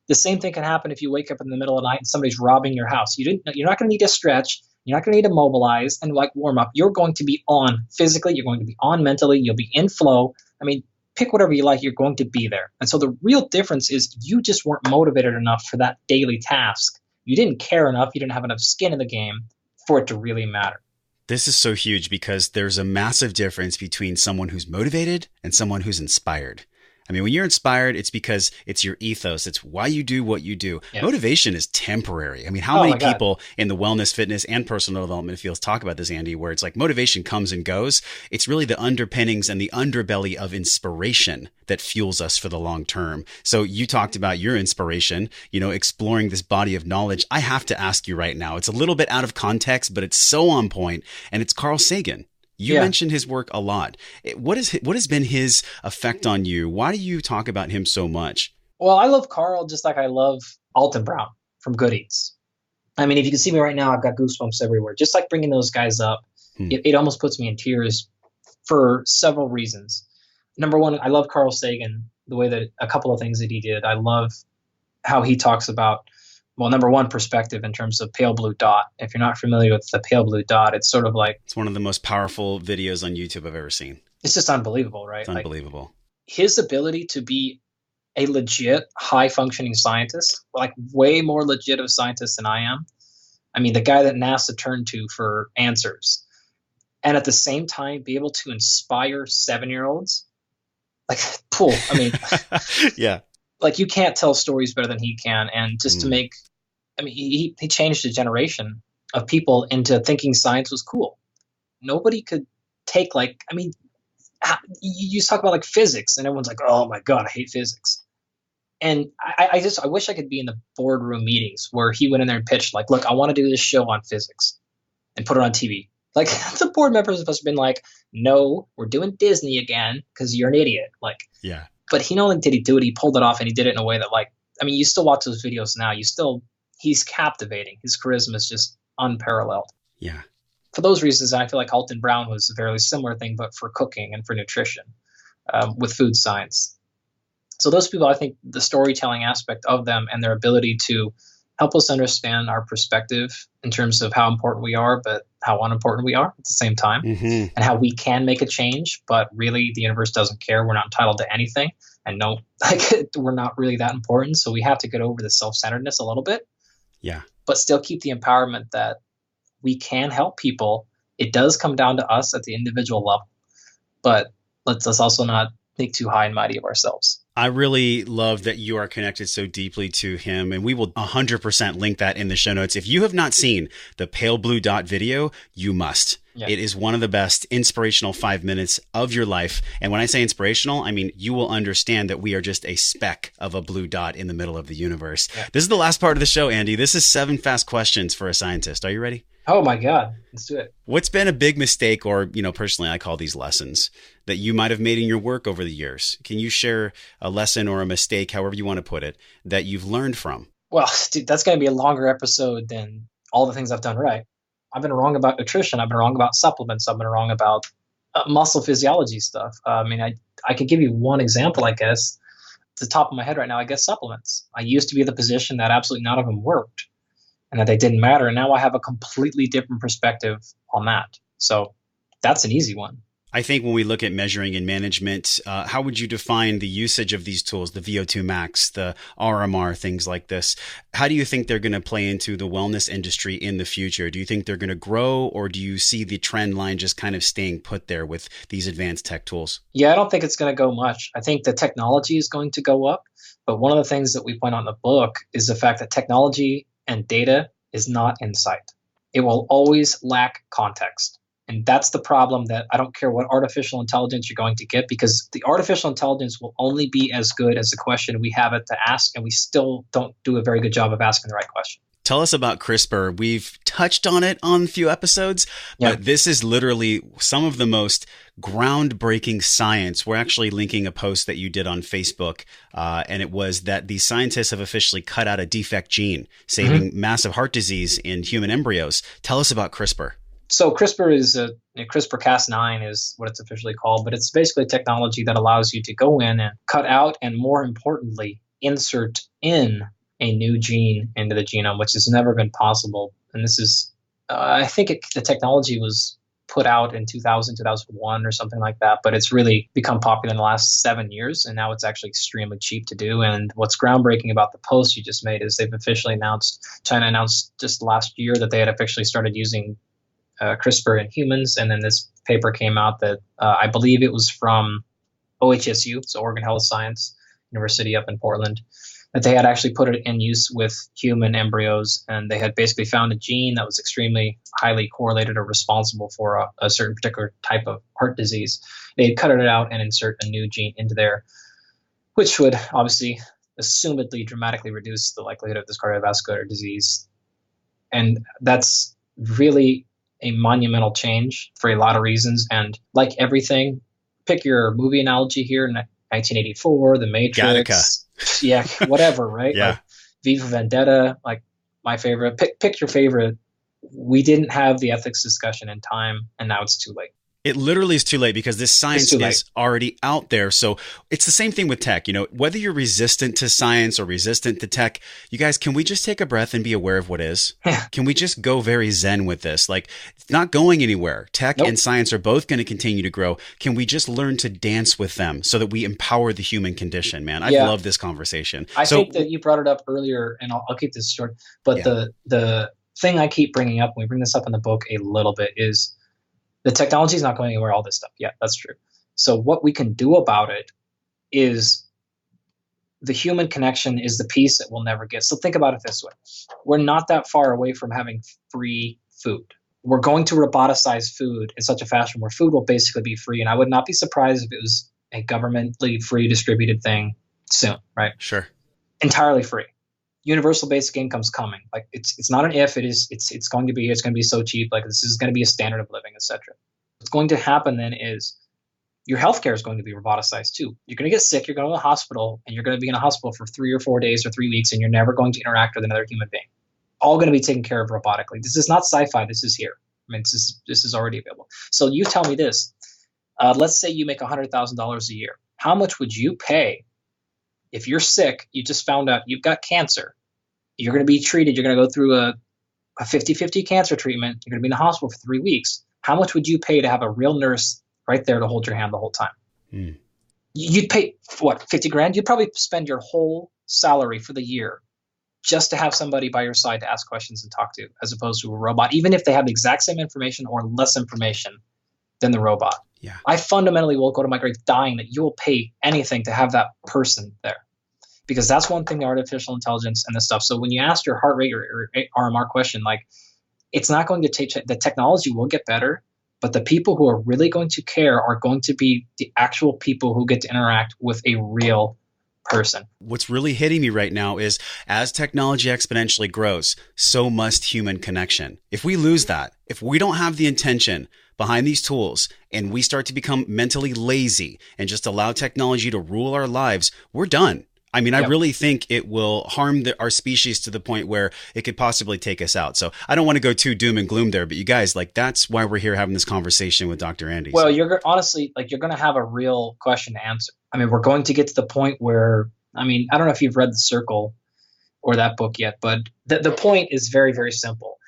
The same thing can happen if you wake up in the middle of the night and somebody's robbing your house. You're not going to need to stretch. You're not going to need to mobilize and like warm up. You're going to be on physically. You're going to be on mentally. You'll be in flow. I mean, pick whatever you like. You're going to be there. And so the real difference is you just weren't motivated enough for that daily task. You didn't care enough. You didn't have enough skin in the game for it to really matter. This is so huge because there's a massive difference between someone who's motivated and someone who's inspired. I mean, when you're inspired, it's because it's your ethos. It's why you do what you do. Yeah. Motivation is temporary. I mean, how many people in the wellness, fitness, and personal development fields talk about this, Andy, where it's like motivation comes and goes. It's really the underpinnings and the underbelly of inspiration that fuels us for the long term. So you talked about your inspiration, you know, exploring this body of knowledge. I have to ask you right now, it's a little bit out of context, but it's so on point, and it's Carl Sagan. You mentioned his work a lot. What has been his effect on you? Why do you talk about him so much? Well, I love Carl just like I love Alton Brown from Good Eats. I mean, if you can see me right now, I've got goosebumps everywhere. Just like bringing those guys up, it almost puts me in tears for several reasons. Number one, I love Carl Sagan, the way that a couple of things that he did. I love how he talks about, well, number one, perspective in terms of pale blue dot. If you're not familiar with the pale blue dot, it's sort of like... It's one of the most powerful videos on YouTube I've ever seen. It's just unbelievable, right? It's unbelievable. Like, his ability to be a legit high-functioning scientist, like way more legit of a scientist than I am, I mean, the guy that NASA turned to for answers. And at the same time, be able to inspire 7-year-olds. Like, cool. I mean, yeah. Like, you can't tell stories better than he can. And just to make, I mean, he changed a generation of people into thinking science was cool. Nobody could take, like, I mean, you talk about like physics and everyone's like, oh my God, I hate physics. And I wish I could be in the boardroom meetings where he went in there and pitched like, look, I want to do this show on physics and put it on TV. Like, the board members must have been like, no, we're doing Disney again because you're an idiot. Like, yeah. But not only did he do it, he pulled it off, and he did it in a way that, like, I mean, you still watch those videos now. He's captivating. His charisma is just unparalleled. Yeah. For those reasons, I feel like Alton Brown was a very similar thing, but for cooking and for nutrition, with food science. So those people, I think the storytelling aspect of them and their ability to help us understand our perspective in terms of how important we are, but how unimportant we are at the same time, and how we can make a change, but really the universe doesn't care. We're not entitled to anything, and no, like, we're not really that important. So we have to get over the self-centeredness a little bit, but still keep the empowerment that we can help people. It does come down to us at the individual level, but let's also not think too high and mighty of ourselves. I really love that you are connected so deeply to him, and we will 100% link that in the show notes. If you have not seen the Pale Blue Dot video, you must. Yeah. It is one of the best inspirational 5 minutes of your life. And when I say inspirational, I mean, you will understand that we are just a speck of a blue dot in the middle of the universe. Yeah. This is the last part of the show, Andy. This is 7 fast questions for a scientist. Are you ready? Oh my God. Let's do it. What's been a big mistake, or, personally, I call these lessons, that you might have made in your work over the years? Can you share a lesson or a mistake, however you want to put it, that you've learned from? Well, dude, that's going to be a longer episode than all the things I've done right. I've been wrong about nutrition. I've been wrong about supplements. I've been wrong about muscle physiology stuff. I mean, I could give you one example, I guess. At the top of my head right now, I guess supplements. I used to be in the position that absolutely none of them worked, and that they didn't matter. And now I have a completely different perspective on that. So that's an easy one. I think when we look at measuring and management, how would you define the usage of these tools, the VO2 max, the RMR, things like this? How do you think they're going to play into the wellness industry in the future? Do you think they're going to grow, or do you see the trend line just kind of staying put there with these advanced tech tools? Yeah, I don't think it's going to go much. I think the technology is going to go up. But one of the things that we point out in the book is the fact that technology and data is not insight. It will always lack context. And that's the problem, that I don't care what artificial intelligence you're going to get, because the artificial intelligence will only be as good as the question we have it to ask, and we still don't do a very good job of asking the right question. Tell us about CRISPR. We've touched on it on a few episodes, but this is literally some of the most groundbreaking science. We're actually linking a post that you did on Facebook, and it was that the scientists have officially cut out a defect gene, saving massive heart disease in human embryos. Tell us about CRISPR. So CRISPR is CRISPR-Cas9 is what it's officially called, but it's basically technology that allows you to go in and cut out, and more importantly, insert in a new gene into the genome, which has never been possible. And this is, I think the technology was put out in 2000, 2001 or something like that, but it's really become popular in the last 7 years, and now it's actually extremely cheap to do. And what's groundbreaking about the post you just made is they've officially announced, China announced just last year that they had officially started using CRISPR in humans. And then this paper came out that I believe it was from OHSU, so Oregon Health Science University up in Portland, that they had actually put it in use with human embryos, and they had basically found a gene that was extremely highly correlated or responsible for a certain particular type of heart disease. They had cut it out and insert a new gene into there, which would obviously assumedly dramatically reduce the likelihood of this cardiovascular disease. And that's really a monumental change for a lot of reasons. And like everything, pick your movie analogy here, 1984, The Matrix, Gattaca. Whatever, right? Yeah. Like Viva Vendetta, like my favorite. Pick your favorite. We didn't have the ethics discussion in time, and now it's too late. It literally is too late, because this science is already out there. So it's the same thing with tech. Whether you're resistant to science or resistant to tech, you guys, can we just take a breath and be aware of what is? Can we just go very zen with this? Like, it's not going anywhere. Tech and science are both going to continue to grow. Can we just learn to dance with them so that we empower the human condition, man? I love this conversation. I think that you brought it up earlier, and I'll keep this short, but the thing I keep bringing up, and we bring this up in the book a little bit, is the technology is not going anywhere, all this stuff. Yeah, that's true. So what we can do about it is the human connection is the piece that we'll never get. So think about it this way. We're not that far away from having free food. We're going to roboticize food in such a fashion where food will basically be free. And I would not be surprised if it was a governmentally free distributed thing soon, right? Sure. Entirely free. Universal basic income's coming. Like it's not an if, it's going to be here. It's going to be so cheap. Like this is going to be a standard of living, etc. What's going to happen then is your healthcare is going to be roboticized too. You're going to get sick. You're going to the hospital, and you're going to be in a hospital for 3 or 4 days or 3 weeks, and you're never going to interact with another human being. All going to be taken care of robotically. This is not sci-fi. This is here. I mean, this is already available. So you tell me this. Let's say you make $100,000 a year. How much would you pay if you're sick? You just found out you've got cancer. You're going to be treated. You're going to go through a 50-50 cancer treatment. You're going to be in the hospital for 3 weeks. How much would you pay to have a real nurse right there to hold your hand the whole time? You'd pay, what, 50 grand? You'd probably spend your whole salary for the year just to have somebody by your side to ask questions and talk to, as opposed to a robot, even if they have the exact same information or less information than the robot. Yeah. I fundamentally will go to my grave dying that you will pay anything to have that person there. Because that's one thing, the artificial intelligence and this stuff. So when you ask your heart rate or RMR question, like, it's not going to take, the technology will get better, but the people who are really going to care are going to be the actual people who get to interact with a real person. What's really hitting me right now is as technology exponentially grows, so must human connection. If we lose that, if we don't have the intention behind these tools and we start to become mentally lazy and just allow technology to rule our lives, we're done. I mean, I really think it will harm our species to the point where it could possibly take us out. So I don't want to go too doom and gloom there, but you guys, like, that's why we're here having this conversation with Dr. Andy. Well, you're honestly, like, you're going to have a real question to answer. I mean, we're going to get to the point where, I mean, I don't know if you've read The Circle or that book yet, but the point is very, very simple.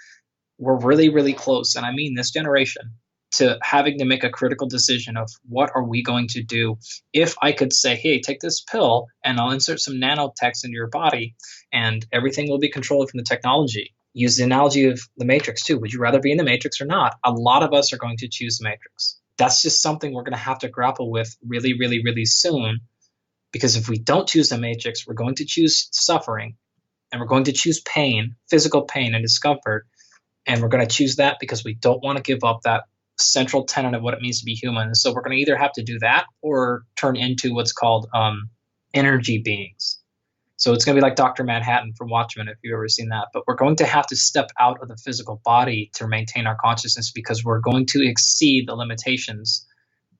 We're really, really close, and I mean this generation, to having to make a critical decision of what are we going to do. If I could say, hey, take this pill and I'll insert some nanotechs into your body and everything will be controlled from the technology. Use the analogy of the Matrix too. Would you rather be in the Matrix or not? A lot of us are going to choose the Matrix. That's just something we're going to have to grapple with really, really, really soon, because if we don't choose the Matrix, we're going to choose suffering, and we're going to choose pain, physical pain and discomfort, and we're going to choose that because we don't want to give up that central tenet of what it means to be human. So we're going to either have to do that or turn into what's called energy beings. So it's going to be like Dr. Manhattan from Watchmen, if you've ever seen that. But we're going to have to step out of the physical body to maintain our consciousness, because we're going to exceed the limitations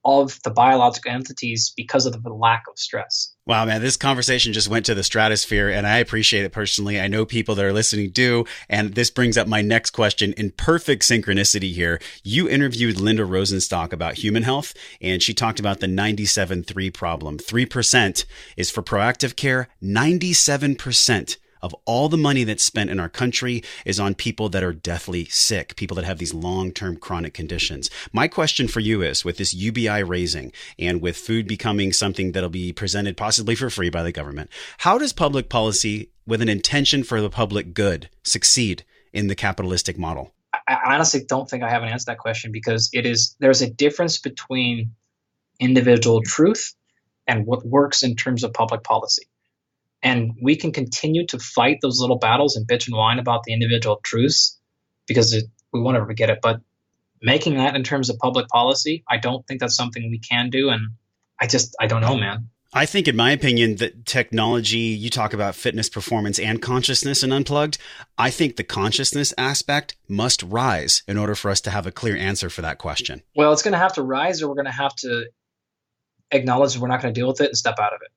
of the biological entities because of the lack of stress. Wow, man, this conversation just went to the stratosphere, and I appreciate it personally. I know people that are listening do, and this brings up my next question in perfect synchronicity here. You interviewed Linda Rosenstock about human health, and she talked about the 97-3 problem. 3% is for proactive care. 97% of all the money that's spent in our country is on people that are deathly sick, people that have these long-term chronic conditions. My question for you is, with this UBI raising and with food becoming something that'll be presented possibly for free by the government, how does public policy with an intention for the public good succeed in the capitalistic model? I honestly don't think I have an answer to that question, because there's a difference between individual truth and what works in terms of public policy. And we can continue to fight those little battles and bitch and whine about the individual truths because we won't ever get it. But making that in terms of public policy, I don't think that's something we can do. And I don't know, man. I think, in my opinion, that technology, you talk about fitness, performance, and consciousness and Unplugged. I think the consciousness aspect must rise in order for us to have a clear answer for that question. Well, it's going to have to rise, or we're going to have to acknowledge that we're not going to deal with it and step out of it.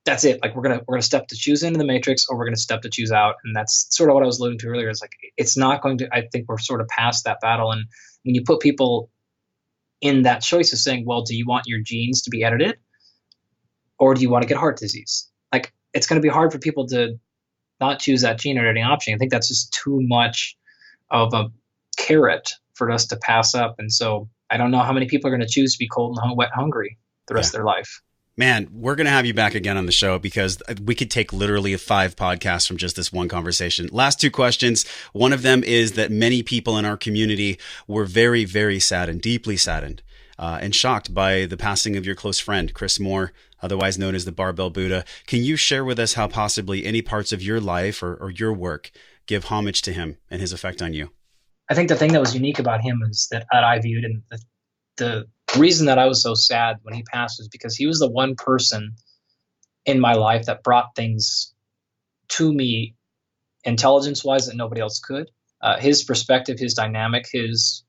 That's it. Like, we're gonna step to choose into the Matrix, or we're gonna step to choose out. And that's sort of what I was alluding to earlier. Is like, it's not going to. I think we're sort of past that battle. And when you put people in that choice of saying, well, do you want your genes to be edited, or do you want to get heart disease? Like, it's going to be hard for people to not choose that gene editing option. I think that's just too much of a carrot for us to pass up. And so I don't know how many people are going to choose to be cold and wet hungry the rest of their life. Man, we're going to have you back again on the show because we could take literally 5 podcasts from just this one conversation. Last 2 questions. One of them is that many people in our community were very, very sad and deeply saddened and shocked by the passing of your close friend, Chris Moore, otherwise known as the Barbell Buddha. Can you share with us how possibly any parts of your life or your work give homage to him and his effect on you? I think the thing that was unique about him is that I viewed, and the reason that I was so sad when he passed was because he was the one person in my life that brought things to me intelligence-wise that nobody else could. His perspective, his dynamic, his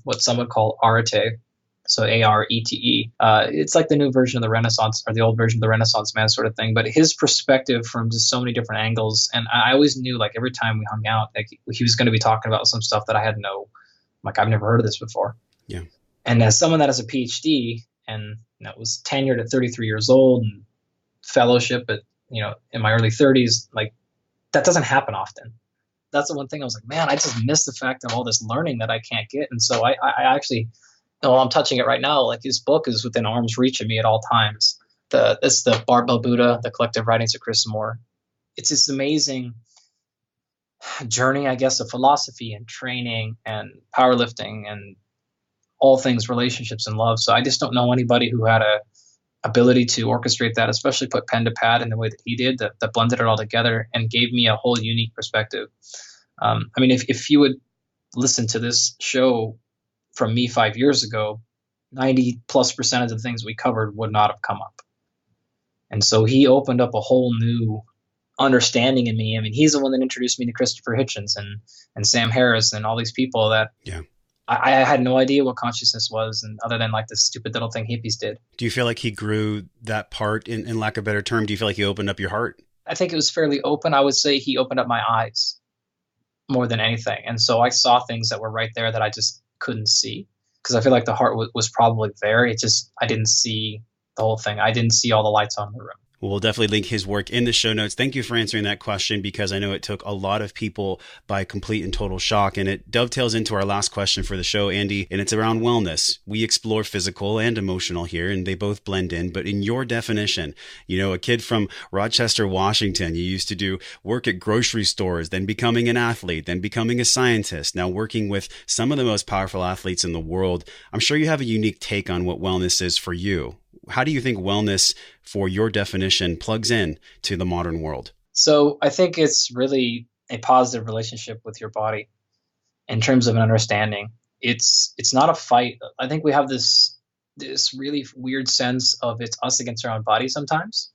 what some would call arete, so A-R-E-T-E. It's like the new version of the Renaissance, or the old version of the Renaissance man sort of thing. But his perspective from just so many different angles, and I always knew, like, every time we hung out, like, he was going to be talking about some stuff that I had I've never heard of this before. Yeah. And as someone that has a PhD and was tenured at 33 years old and fellowship at, in my early 30s, like, that doesn't happen often. That's the one thing I was like, man, I just miss the fact of all this learning that I can't get. And so I actually, I'm touching it right now. Like, his book is within arm's reach of me at all times. It's the Barbell Buddha, the collective writings of Chris Moore. It's this amazing journey, I guess, of philosophy and training and powerlifting and all things relationships and love. So I just don't know anybody who had a ability to orchestrate that, especially put pen to pad in the way that he did, that blended it all together and gave me a whole unique perspective. If you would listen to this show from me 5 years ago, 90+% of the things we covered would not have come up. And so he opened up a whole new understanding in me. I mean, he's the one that introduced me to Christopher Hitchens and Sam Harris and all these people that I had no idea what consciousness was, and other than like the stupid little thing hippies did. Do you feel like he grew that part, in lack of a better term? Do you feel like he opened up your heart? I think it was fairly open. I would say he opened up my eyes more than anything. And so I saw things that were right there that I just couldn't see, because I feel like the heart was probably there. It just, I didn't see the whole thing. I didn't see all the lights on in the room. We'll definitely link his work in the show notes. Thank you for answering that question, because I know it took a lot of people by complete and total shock. And it dovetails into our last question for the show, Andy, and it's around wellness. We explore physical and emotional here, and they both blend in. But in your definition, a kid from Rochester, Washington, you used to do work at grocery stores, then becoming an athlete, then becoming a scientist, now working with some of the most powerful athletes in the world. I'm sure you have a unique take on what wellness is for you. How do you think wellness, for your definition, plugs in to the modern world? So I think it's really a positive relationship with your body in terms of an understanding. It's not a fight. I think we have this really weird sense of it's us against our own body sometimes,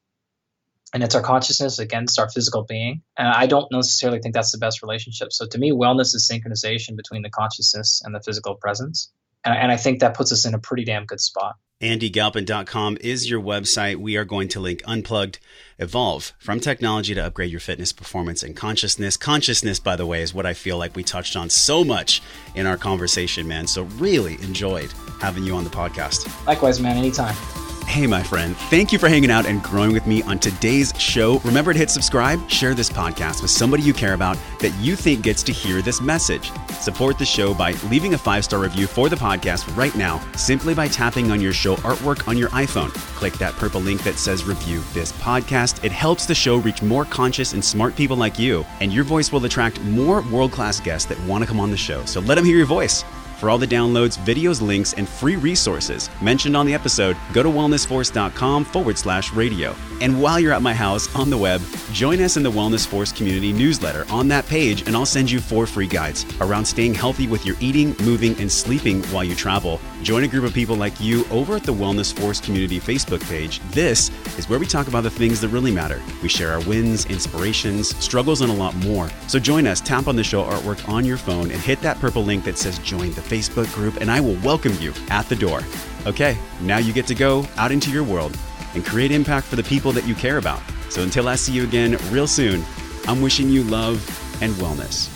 and it's our consciousness against our physical being. And I don't necessarily think that's the best relationship. So to me, wellness is synchronization between the consciousness and the physical presence. And I think that puts us in a pretty damn good spot. AndyGalpin.com is your website. We are going to link Unplugged. Evolve from technology to upgrade your fitness, performance, and consciousness. Consciousness, by the way, is what I feel like we touched on so much in our conversation, man. So really enjoyed having you on the podcast. Likewise, man. Anytime. Hey, my friend, thank you for hanging out and growing with me on today's show. Remember to hit subscribe, share this podcast with somebody you care about that you think gets to hear this message. Support the show by leaving a 5-star review for the podcast right now, simply by tapping on your show artwork on your iPhone. Click that purple link that says review this podcast. It helps the show reach more conscious and smart people like you, and your voice will attract more world-class guests that want to come on the show. So let them hear your voice. For all the downloads, videos, links, and free resources mentioned on the episode, go to wellnessforce.com/radio. And while you're at my house on the web, join us in the Wellness Force community newsletter on that page, and I'll send you 4 free guides around staying healthy with your eating, moving, and sleeping while you travel. Join a group of people like you over at the Wellness Force community Facebook page. This is where we talk about the things that really matter. We share our wins, inspirations, struggles, and a lot more. So join us, tap on the show artwork on your phone, and hit that purple link that says join the Facebook group, and I will welcome you at the door. Okay, now you get to go out into your world and create impact for the people that you care about. So until I see you again real soon, I'm wishing you love and wellness.